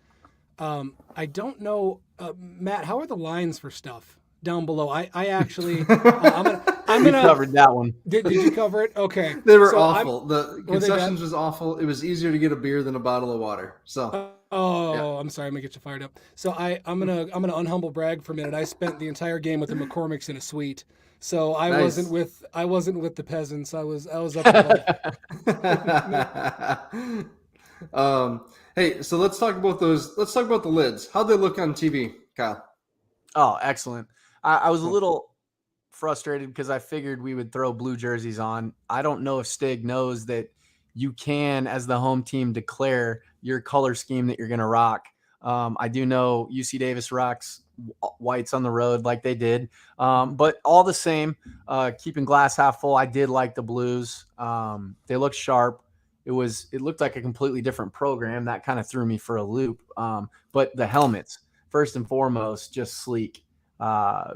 I don't know, Matt. How are the lines for stuff down below? I actually, I'm gonna. You covered that one. Did you cover it? Okay. They were awful. The concessions was awful. It was easier to get a beer than a bottle of water. So. I'm sorry. I'm gonna get you fired up. So I'm gonna unhumble brag for a minute. I spent the entire game with the McCormicks in a suite. So I wasn't with the peasants. I was up above. Hey, so let's talk about those. Let's talk about the lids. How'd they look on TV, Kyle? Oh, excellent. I was a little frustrated because I figured we would throw blue jerseys on. I don't know if Stig knows that you can, as the home team, declare your color scheme that you're going to rock. I do know UC Davis rocks whites on the road like they did. But all the same, keeping glass half full, I did like the blues. They looked sharp. It looked like a completely different program. That kind of threw me for a loop. But the helmets, first and foremost, just sleek.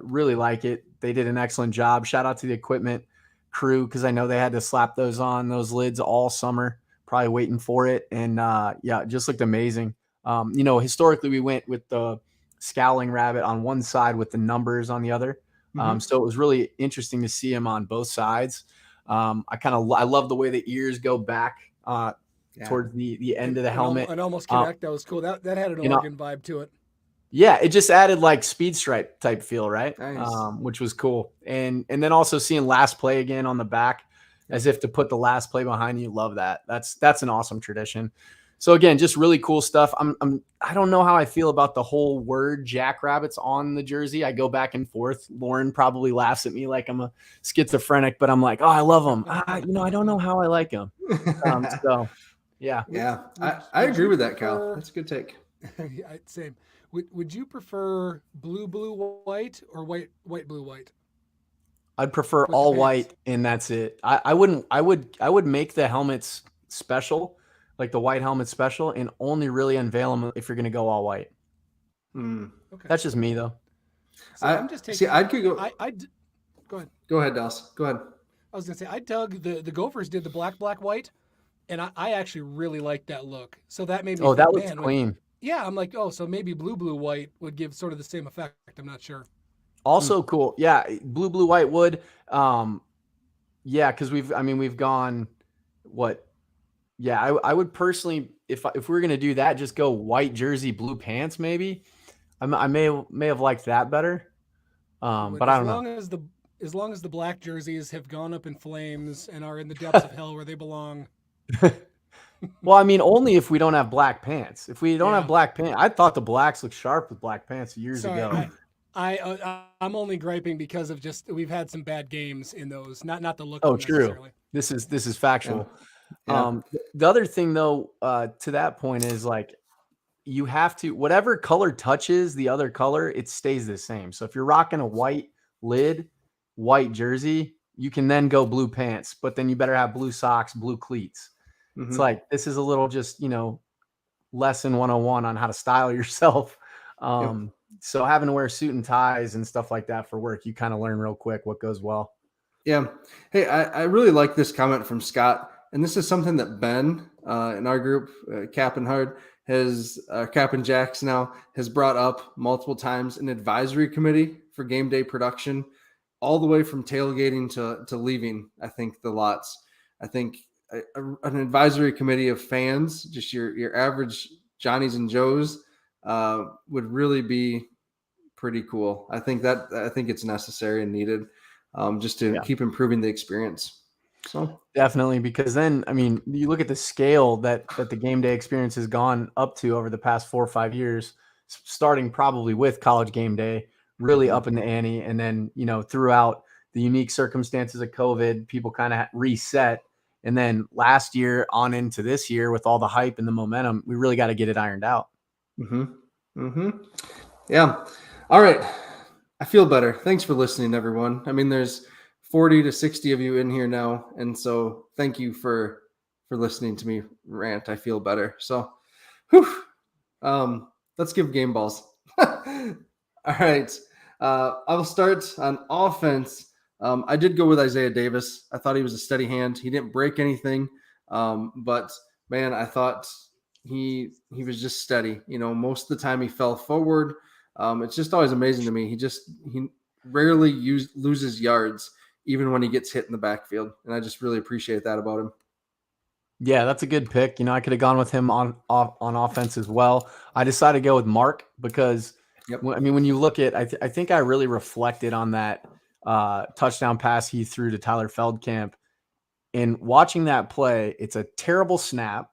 Really like it. They did an excellent job. Shout out to the equipment crew, because I know they had to slap those lids all summer, probably waiting for it. And it just looked amazing. Historically we went with the scowling rabbit on one side with the numbers on the other. So it was really interesting to see him on both sides. I love the way the ears go back towards the end of the helmet and almost connect. That was cool. That had an Oregon vibe to it. Yeah, it just added like speed stripe type feel, right? Nice. Which was cool. And then also seeing last play again on the back, as if to put the last play behind you. Love that. That's an awesome tradition. So again, just really cool stuff. I don't know how I feel about the whole word Jackrabbits on the jersey. I go back and forth. Lauren probably laughs at me like I'm a schizophrenic, but I'm like, oh, I love them. I don't know how I like them. So yeah. Yeah. I agree with that, Cal. That's a good take. Yeah, same. Would you prefer blue, white, or white, blue, white? I'd prefer all white, and that's it. I would make the helmets special. like the white helmet special, and only really unveil them if you're going to go all white. Okay. That's just me though. See, I'm just taking. I could go. Go ahead. Go ahead, Dallas. Go ahead. I was gonna say I dug the Gophers did the black white, and I actually really liked that look. So that made me. Oh, think, that looks man, clean. Yeah, I'm like, oh, so maybe blue white would give sort of the same effect. I'm not sure. Also cool. Yeah, blue white wood. Yeah, because we've gone what? Yeah, I would personally, if we were gonna do that, just go white jersey, blue pants, maybe. I may have liked that better. But I don't know. As long as the black jerseys have gone up in flames and are in the depths of hell where they belong. Well, I mean, only if we don't have black pants. If we don't have black pants, I thought the blacks looked sharp with black pants years ago. I'm only griping because of just we've had some bad games in those, not the look. Oh, true. This is factual. Yeah. The other thing though, to that point is like you have to, whatever color touches the other color, it stays the same. So if you're rocking a white lid, white jersey, you can then go blue pants, but then you better have blue socks, blue cleats. It's like, this is a little just, lesson 101 on how to style yourself. So having to wear suit and ties and stuff like that for work, you kind of learn real quick what goes well. Yeah. Hey, I really like this comment from Scott. And this is something that Ben in our group, Cap and Hard, Cap and Jacks now, has brought up multiple times. An advisory committee for game day production, all the way from tailgating to leaving, I think, the lots. I think an advisory committee of fans, just your average Johnnies and Joes, would really be pretty cool. I think it's necessary and needed, just to keep improving the experience. So definitely, because then, I mean, you look at the scale that the game day experience has gone up to over the past 4 or 5 years, starting probably with college game day, really up in the ante. And then, throughout the unique circumstances of COVID, people kind of reset. And then last year on into this year with all the hype and the momentum, we really got to get it ironed out. Yeah. All right. I feel better. Thanks for listening, everyone. I mean, there's 40 to 60 of you in here now. And so thank you for listening to me rant. I feel better. So, let's give game balls. All right. I will start on offense. I did go with Isaiah Davis. I thought he was a steady hand. He didn't break anything. But man, I thought he was just steady. Most of the time he fell forward. It's just always amazing to me. He rarely loses yards, even when he gets hit in the backfield. And I just really appreciate that about him. Yeah, that's a good pick. I could have gone with him on offense as well. I decided to go with Mark because, when you look at, I think I really reflected on that touchdown pass he threw to Tyler Feldkamp. And watching that play, it's a terrible snap.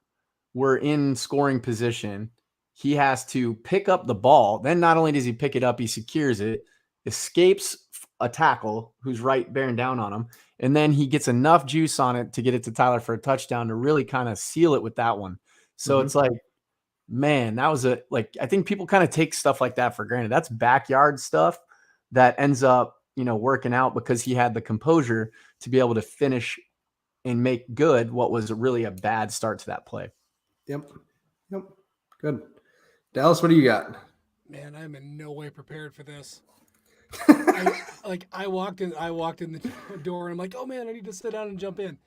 We're in scoring position. He has to pick up the ball. Then not only does he pick it up, he secures it, escapes a tackle who's right bearing down on him. And then he gets enough juice on it to get it to Tyler for a touchdown to really kind of seal it with that one. So it's like, man, that was I think people kind of take stuff like that for granted. That's backyard stuff that ends up, working out because he had the composure to be able to finish and make good what was really a bad start to that play. Yep. Good. Dallas, what do you got? Man, I'm in no way prepared for this. I walked in the door and I'm like, oh man, I need to sit down and jump in.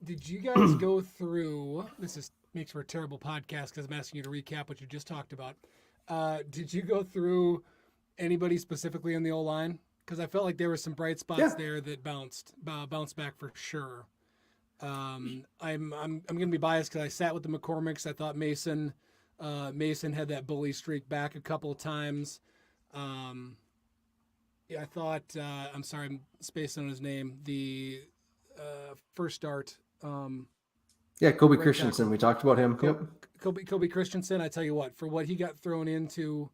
Did you guys go through, makes for a terrible podcast because I'm asking you to recap what you just talked about. Did you go through anybody specifically in the O-line? Because I felt like there were some bright spots there that bounced back for sure. I'm going to be biased because I sat with the McCormicks. I thought Mason had that bully streak back a couple of times. I thought I'm sorry, I'm spacing on his name. The first start. Kobe Christensen. We talked about him. Kobe Christensen. I tell you what, for what he got thrown into,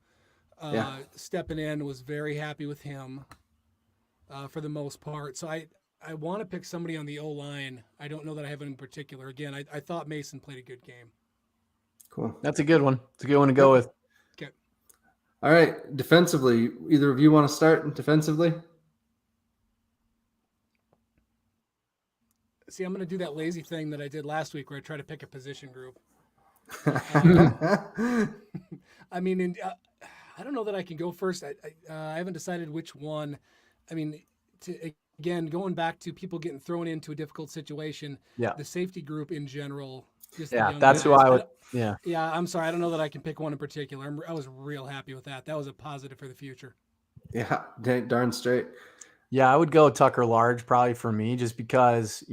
stepping in, was very happy with him. For the most part. So I want to pick somebody on the O-line. I don't know that I have it in particular. Again, I thought Mason played a good game. Cool. That's a good one. It's a good one to go with. Okay. All right. Defensively, either of you want to start defensively? See, I'm going to do that lazy thing that I did last week where I try to pick a position group. I mean, I don't know that I can go first. I haven't decided which one. I mean, again, going back to people getting thrown into a difficult situation, Yeah. the safety group in general, just the Yeah. young That's guys. who I would. Yeah. Yeah, I'm sorry. I don't know that I can pick one in particular. I was real happy with that. That was a positive for the future. Yeah, darn straight. Yeah, I would go Tucker Large probably for me, just because,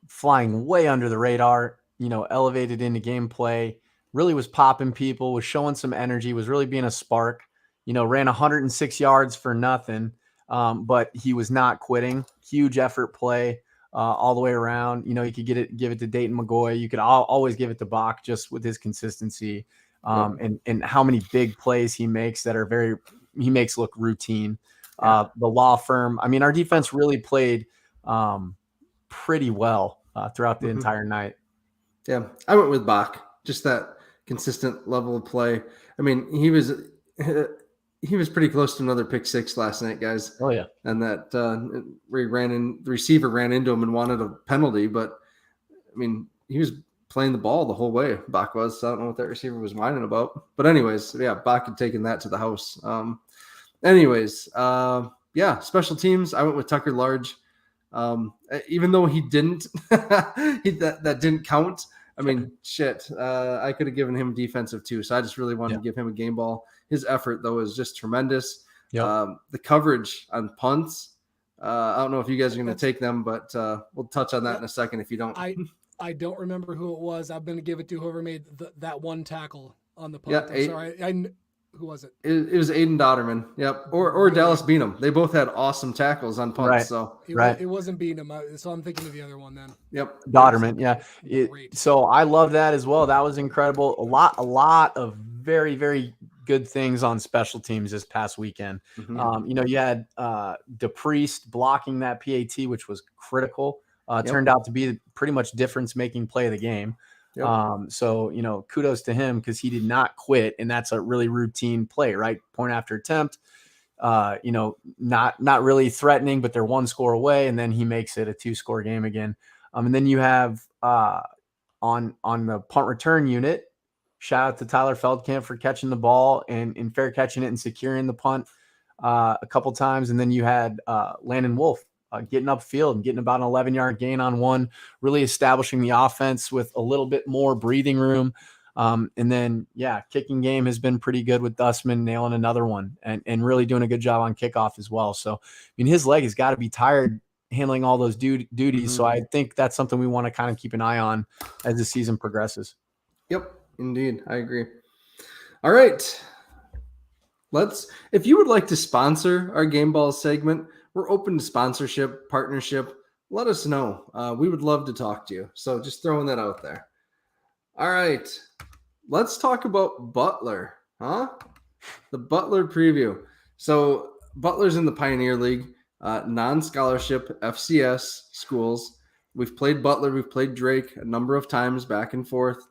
flying way under the radar, elevated into gameplay, really was popping people, was showing some energy, was really being a spark, ran 106 yards for nothing. But he was not quitting. Huge effort play all the way around. You could give it to Dayton McGoy. You could always give it to Bach just with his consistency and how many big plays he makes he makes look routine. The law firm. I mean, our defense really played pretty well throughout the entire night. Yeah, I went with Bach. Just that consistent level of play. I mean, he was pretty close to another pick six last night, guys. Oh yeah, and that the receiver ran into him and wanted a penalty, but I mean, he was playing the ball the whole way. Bach was. So I don't know what that receiver was whining about. But anyways, yeah, Bach had taken that to the house. Special teams. I went with Tucker Large. Even though he didn't, that didn't count. I mean, shit. I could have given him defensive too. So I just really wanted to give him a game ball. His effort though is just tremendous. Yep. The coverage on punts. I don't know if you guys are going to take them, but we'll touch on that in a second if you don't. I don't remember who it was. I'm going to give it to whoever made that one tackle on the punt. Yeah, I'm sorry. Who was it? It was Aiden Dodderman. Yep. Or Dallas Beanham. They both had awesome tackles on punts. Right. So it wasn't Beanham. So I'm thinking of the other one then. Yep. Dodderman. Yeah. So I love that as well. That was incredible. A lot of very, very good things on special teams this past weekend. Mm-hmm. You had DePriest blocking that PAT, which was critical. Turned out to be pretty much difference-making play of the game. Yep. So, kudos to him because he did not quit, and that's a really routine play, right? Point after attempt, not really threatening, but they're one score away, and then he makes it a 2-score game again. And then you have on the punt return unit, shout out to Tyler Feldkamp for catching the ball and fair catching it and securing the punt a couple times. And then you had Landon Wolf getting upfield and getting about an 11-yard gain on one, really establishing the offense with a little bit more breathing room. And then, kicking game has been pretty good with Dustman nailing another one and really doing a good job on kickoff as well. So, I mean, his leg has got to be tired handling all those duties. Mm-hmm. So I think that's something we want to kind of keep an eye on as the season progresses. Yep, indeed. I agree. All right. If you would like to sponsor our Game Balls segment, we're open to sponsorship, partnership. Let us know. We would love to talk to you. So just throwing that out there. All right. Let's talk about Butler. The Butler preview. So Butler's in the Pioneer League, non-scholarship FCS schools. We've played Butler. We've played Drake a number of times back and forth.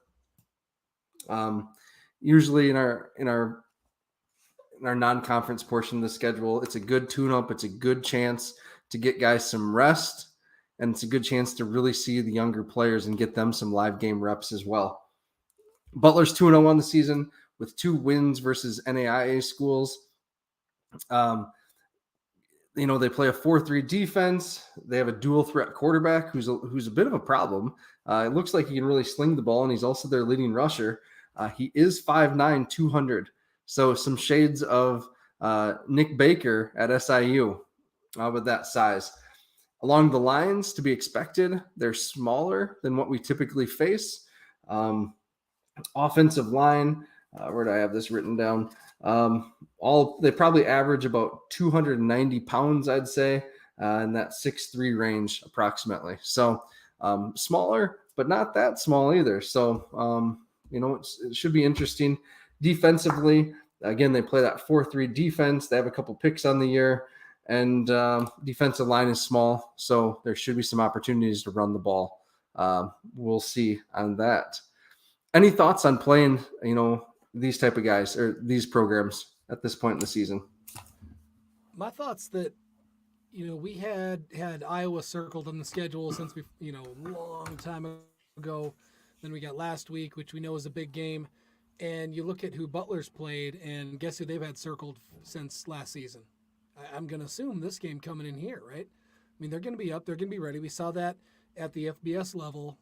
Usually in our non-conference portion of the schedule, it's a good tune-up. It's a good chance to get guys some rest, and it's a good chance to really see the younger players and get them some live game reps as well. Butler's 2-0 on the season with 2 wins versus NAIA schools. They play a 4-3 defense. They have a dual threat quarterback who's a bit of a problem. It looks like he can really sling the ball, and he's also their leading rusher. He is 5'9", 200. So some shades of Nick Baker at SIU with that size. Along the lines, to be expected, they're smaller than what we typically face. Offensive line, where do I have this written down? They probably average about 290 pounds, I'd say, in that 6'3" range approximately. So smaller, but not that small either. So, it should be interesting. Defensively, again, they play that 4-3 defense. They have a couple picks on the year, and defensive line is small, so there should be some opportunities to run the ball. We'll see on that. Any thoughts on playing, these type of guys or these programs at this point in the season? My thoughts that, we had Iowa circled on the schedule since we, long time ago. Then we got last week, which we know is a big game. And you look at who Butler's played, and guess who they've had circled since last season? I'm going to assume this game coming in here, right? I mean, they're going to be up, they're going to be ready. We saw that at the FBS level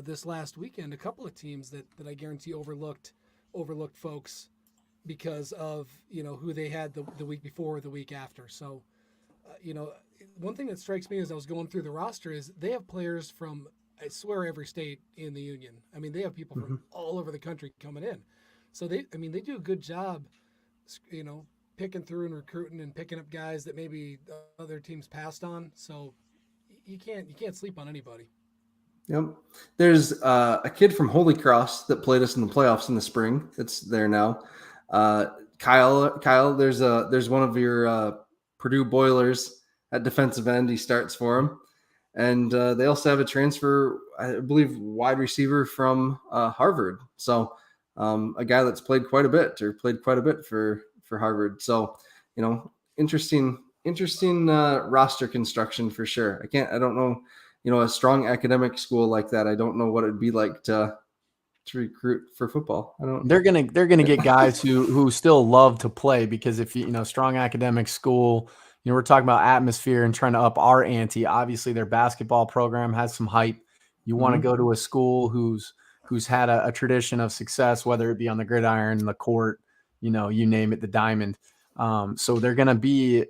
this last weekend. A couple of teams that I guarantee overlooked folks because of who they had the week before or the week after. So, one thing that strikes me as I was going through the roster is they have players from, I swear, every state in the union. I mean, they have people from all over the country coming in. So they do a good job, picking through and recruiting and picking up guys that maybe other teams passed on. So you can't sleep on anybody. Yep. There's a kid from Holy Cross that played us in the playoffs in the spring. That's there now. Kyle, there's one of your Purdue Boilers at defensive end. He starts for him. And they also have a transfer, I believe, wide receiver from Harvard. So a guy that's played quite a bit for Harvard. So, interesting roster construction for sure. I don't know, a strong academic school like that. I don't know what it'd be like to recruit for football. They're gonna get guys who still love to play, because if strong academic school, we're talking about atmosphere and trying to up our ante. Obviously, their basketball program has some hype. You want to go to a school who's had a tradition of success, whether it be on the gridiron, the court, you name it, the diamond. So they're gonna be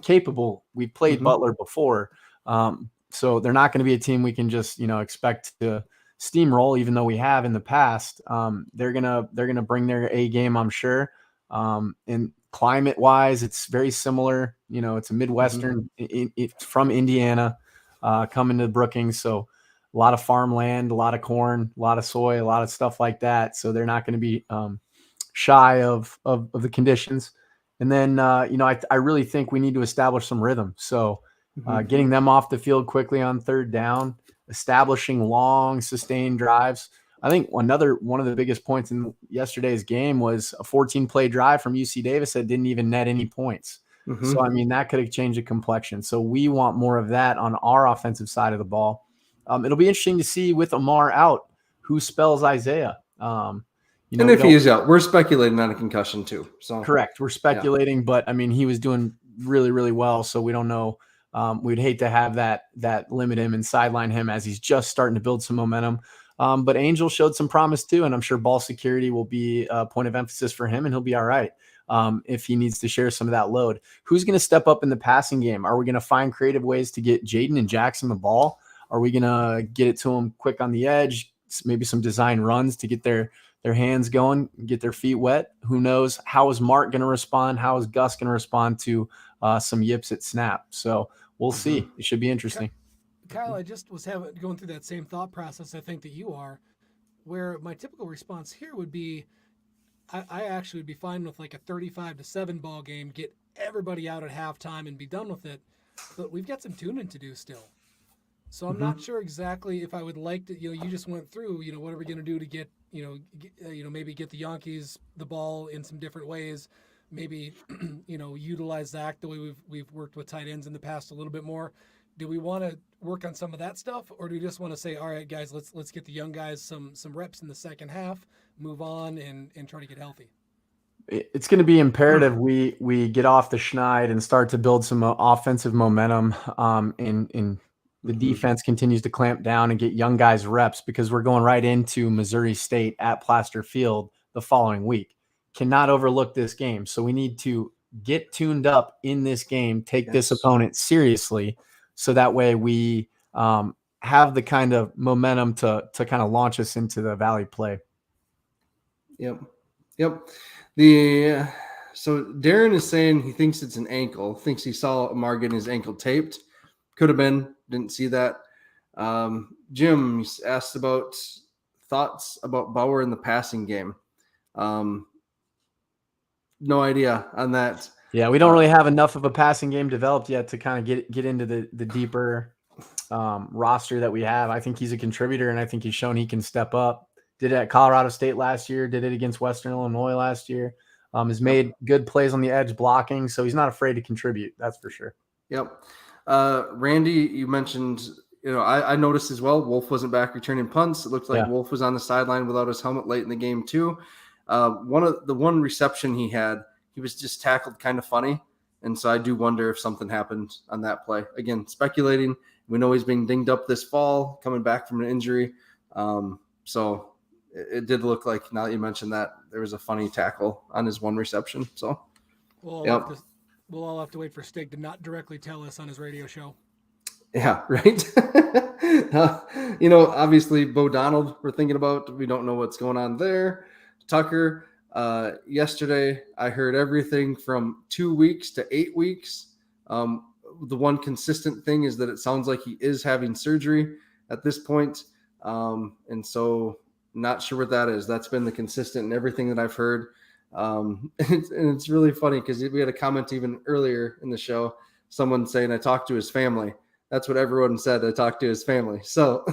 capable. We've played Butler before, so they're not going to be a team we can just expect to steamroll, even though we have in the past. They're gonna bring their A game, I'm sure. And climate wise, it's very similar. It's a Midwestern. It's from Indiana, coming to Brookings, so a lot of farmland, a lot of corn, a lot of soy, a lot of stuff like that. So they're not going to be shy of the conditions. And then I really think we need to establish some rhythm. So getting them off the field quickly on third down, establishing long, sustained drives. I think one of the biggest points in yesterday's game was a 14-play drive from UC Davis that didn't even net any points. So, that could have changed the complexion. So we want more of that on our offensive side of the ball. It'll be interesting to see with Amar out, who spells Isaiah. And if he is out, we're speculating on a concussion too. So correct. We're speculating, but he was doing really, really well. So we don't know. We'd hate to have that limit him and sideline him as he's just starting to build some momentum. But Angel showed some promise too, and I'm sure ball security will be a point of emphasis for him, and he'll be all right if he needs to share some of that load. Who's going to step up in the passing game? Are we going to find creative ways to get Jaden and Jackson the ball? Are we going to get it to them quick on the edge? Maybe some design runs to get their hands going, get their feet wet. Who knows? How is Mark going to respond? How is Gus going to respond to some yips at snap? So we'll see. It should be interesting. Kyle, I just was going through that same thought process I think that you are, where my typical response here would be, I actually would be fine with like a 35-7 ball game, get everybody out at halftime and be done with it. But we've got some tuning to do still. So I'm not sure exactly if I would like to, you just went through, what are we going to do to get, maybe get the Yankees the ball in some different ways, maybe, utilize Zach the way we've worked with tight ends in the past a little bit more. Do we want to work on some of that stuff, or do we just want to say, all right, guys, let's get the young guys some reps in the second half, move on, and try to get healthy? It's going to be imperative we get off the schneid and start to build some offensive momentum. In the defense continues to clamp down and get young guys reps, because we're going right into Missouri State at Plaster Field the following week. Cannot overlook this game. So we need to get tuned up in this game, take this opponent seriously, so that way we have the kind of momentum to kind of launch us into the Valley play. Yep. So Darren is saying he thinks it's an ankle, thinks he saw Amar getting his ankle taped. Could have been, didn't see that. Jim asked about thoughts about Bauer in the passing game. No idea on that. Yeah, we don't really have enough of a passing game developed yet to kind of get into the deeper roster that we have. I think he's a contributor, and I think he's shown he can step up. Did it at Colorado State last year, did it against Western Illinois last year. Has made good plays on the edge blocking, so he's not afraid to contribute. That's for sure. Yep. Randy, you mentioned, I noticed as well, Wolf wasn't back returning punts. It looked like Wolf was on the sideline without his helmet late in the game too. One reception he had, he was just tackled kind of funny. And so I do wonder if something happened on that play. Again, speculating. We know he's being dinged up this fall, coming back from an injury. So it did look like, now that you mentioned that, there was a funny tackle on his one reception. So, we'll all have to wait for Stig to not directly tell us on his radio show. Yeah, right. Obviously, Bo Donald, we're thinking about. We don't know what's going on there. Tucker, yesterday, I heard everything from 2 weeks to 8 weeks. The one consistent thing is that it sounds like he is having surgery at this point. And so not sure what that is. That's been the consistent in everything that I've heard. And it's really funny because we had a comment even earlier in the show, someone saying I talked to his family. That's what everyone said. I talked to his family. So,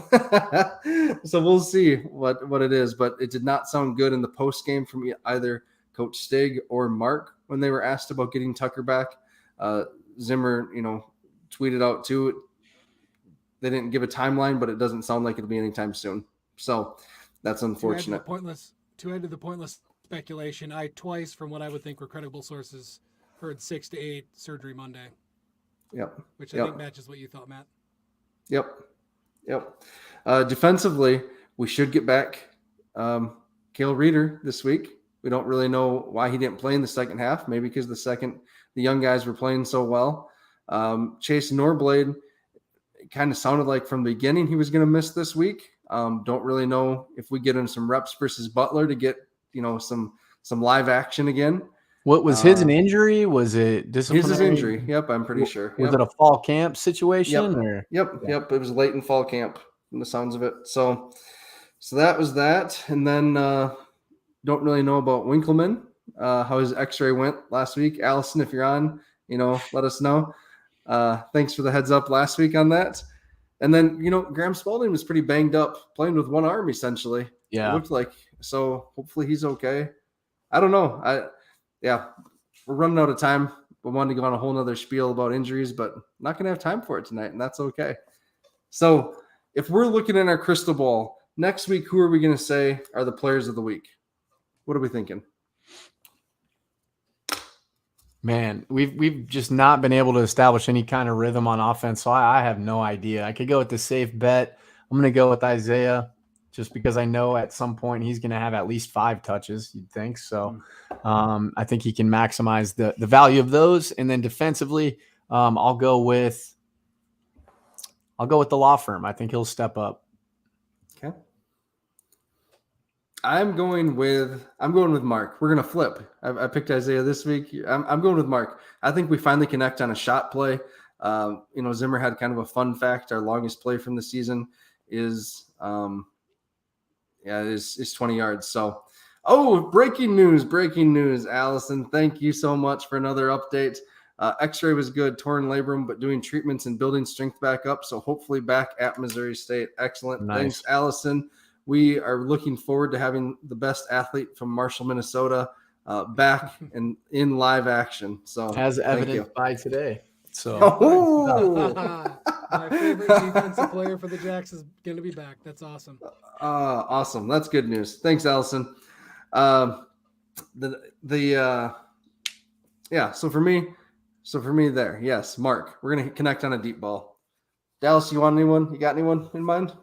so we'll see what it is, but it did not sound good in the post game from either Coach Stig or Mark when they were asked about getting Tucker back. Zimmer, tweeted out too. They didn't give a timeline, but it doesn't sound like it'll be anytime soon. So that's unfortunate. To add to the pointless speculation, I twice, from what I would think were credible sources, heard 6 to 8 surgery Monday. Yep. Which I think matches what you thought, Matt. Yep. Defensively, we should get back Cale Reeder this week. We don't really know why he didn't play in the second half. Maybe because the young guys were playing so well. Chase Norblade, it kind of sounded like from the beginning he was going to miss this week. Don't really know if we get him some reps versus Butler to get some live action again. What was his an injury? Was it disciplinary? His injury. Yep, I'm pretty sure. Was it a fall camp situation? Yep. It was late in fall camp from the sounds of it. So that was that. And then don't really know about Winkleman, how his x-ray went last week. Allison, if you're on, let us know. Thanks for the heads up last week on that. And then, Graham Spalding was pretty banged up, playing with one arm essentially. Yeah. It looked like. So hopefully he's okay. I don't know. We're running out of time. We wanted to go on a whole nother spiel about injuries, but not going to have time for it tonight, and that's okay. So if we're looking in our crystal ball, next week, who are we going to say are the players of the week? What are we thinking? Man, we've just not been able to establish any kind of rhythm on offense, so I have no idea. I could go with the safe bet. I'm going to go with Isaiah, just because I know at some point he's going to have at least 5 touches, you'd think. So I think he can maximize the value of those. And then defensively, I'll go with the law firm. I think he'll step up. Okay. I'm going with Mark. We're going to flip. I picked Isaiah this week. I'm going with Mark. I think we finally connect on a shot play. Zimmer had kind of a fun fact. Our longest play from the season is is 20 yards. So, breaking news, Allison. Thank you so much for another update. X-ray was good, torn labrum, but doing treatments and building strength back up. So hopefully back at Missouri State. Excellent. Nice. Thanks, Allison. We are looking forward to having the best athlete from Marshall, Minnesota, back and in live action. So as evidenced by today. So my favorite defensive player for the Jacks is going to be back. That's awesome. Awesome. That's good news. Thanks, Allison. So for me there, yes, Mark, we're going to connect on a deep ball. Dallas, you got anyone in mind?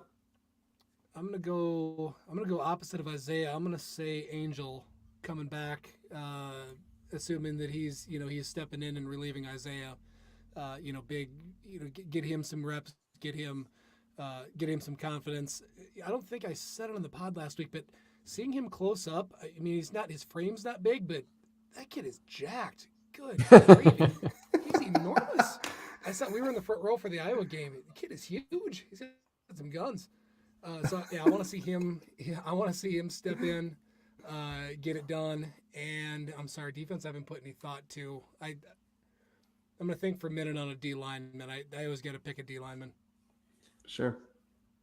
I'm going to go opposite of Isaiah. I'm going to say Angel coming back, assuming that he's stepping in and relieving Isaiah. Get him some reps, get him some confidence. I don't think I said it on the pod last week, but seeing him close up, I mean, his frame's not big, but that kid is jacked. Good gravy. He's enormous. We were in the front row for the Iowa game. The kid is huge. He's got some guns. I want to see him. I want to see him step in, get it done. And I'm sorry, defense I haven't put any thought to. I'm going to think for a minute on a D lineman. I always got to pick a D lineman. Sure.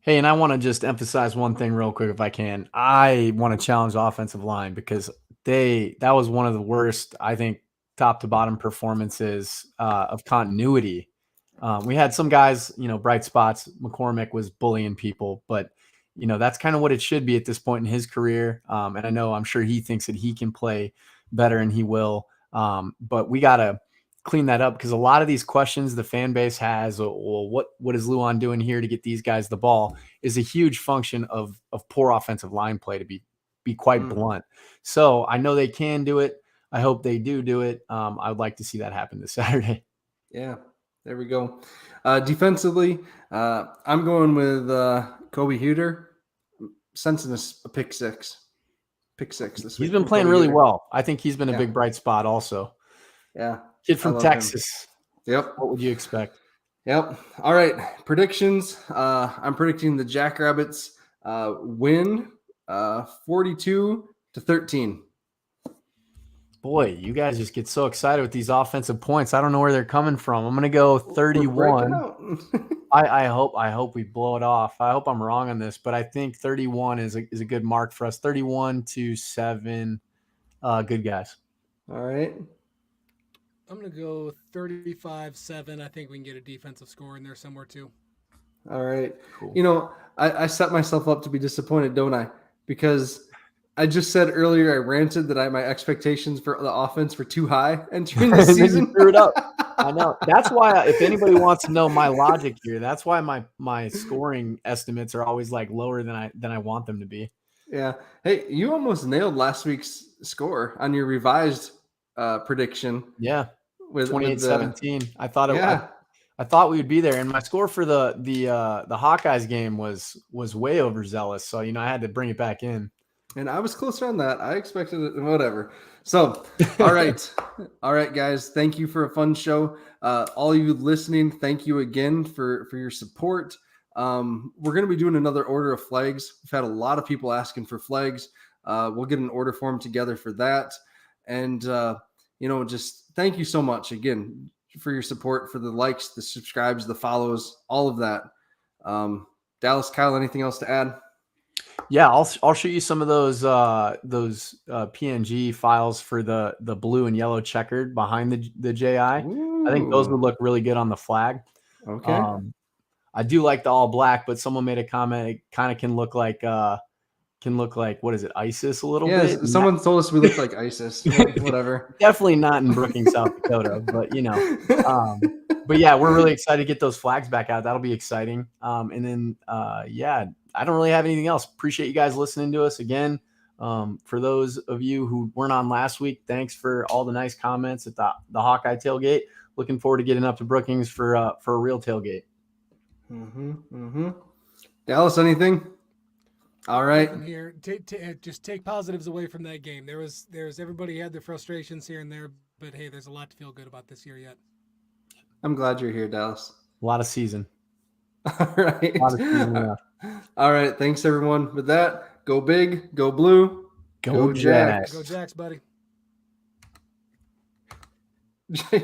Hey, and I want to just emphasize one thing real quick if I can. I want to challenge the offensive line because that was one of the worst, I think, top to bottom performances of continuity. We had some guys, bright spots. McCormick was bullying people, but that's kind of what it should be at this point in his career. And I'm sure he thinks that he can play better and he will. But we got to clean that up because a lot of these questions the fan base has, well, what is Luan doing here to get these guys the ball, is a huge function of poor offensive line play, to be quite blunt. So I know they can do it. I hope they do it. I would like to see that happen this Saturday. Yeah, there we go. Defensively, I'm going with Kobe Huter, sensing a pick six this week. He's been playing really well. I think he's been a big bright spot also. Yeah. Kid from Texas. Yep. What would you expect? Yep. All right. Predictions. I'm predicting the Jackrabbits win 42-13. Boy, you guys just get so excited with these offensive points. I don't know where they're coming from. I'm going to go 31. I hope we blow it off. I hope I'm wrong on this, but I think 31 is a good mark for us. 31-7. Good guys. All right. I'm going to go 35-7. I think we can get a defensive score in there somewhere too. All right. Cool. I set myself up to be disappointed, don't I? Because I just said earlier, I ranted that my expectations for the offense were too high entering the season. You threw it up. I know. That's why, if anybody wants to know my logic here, that's why my scoring estimates are always like lower than I want them to be. Yeah. Hey, you almost nailed last week's score on your revised prediction. Yeah. With 28-17. I thought I thought we would be there, and my score for the Hawkeyes game was way overzealous, so I had to bring it back in. And I was closer on that. I expected it, whatever. So, all right. All right, guys. Thank you for a fun show. All you listening, thank you again for your support. We're going to be doing another order of flags. We've had a lot of people asking for flags. We'll get an order form together for that. And, just thank you so much again for your support, for the likes, the subscribes, the follows, all of that. Dallas, Kyle, anything else to add? Yeah, I'll show you some of those PNG files for the blue and yellow checkered behind the JI. Ooh. I think those would look really good on the flag. Okay. I do like the all black, but someone made a comment. It kind of can look like what is it, ISIS a little bit? Yeah, someone told us we look like ISIS. Whatever. Definitely not in Brookings, South Dakota, but but yeah, we're really excited to get those flags back out. That'll be exciting. And then I don't really have anything else. Appreciate you guys listening to us again. For those of you who weren't on last week, thanks for all the nice comments at the Hawkeye tailgate. Looking forward to getting up to Brookings for a real tailgate. Dallas, anything? All right. Here, just take positives away from that game. There's everybody had their frustrations here and there, but hey, there's a lot to feel good about this year yet. I'm glad you're here, Dallas. A lot of season. All right. All right. Thanks, everyone. With that, go big, go blue, go Jacks. Go Jacks, buddy.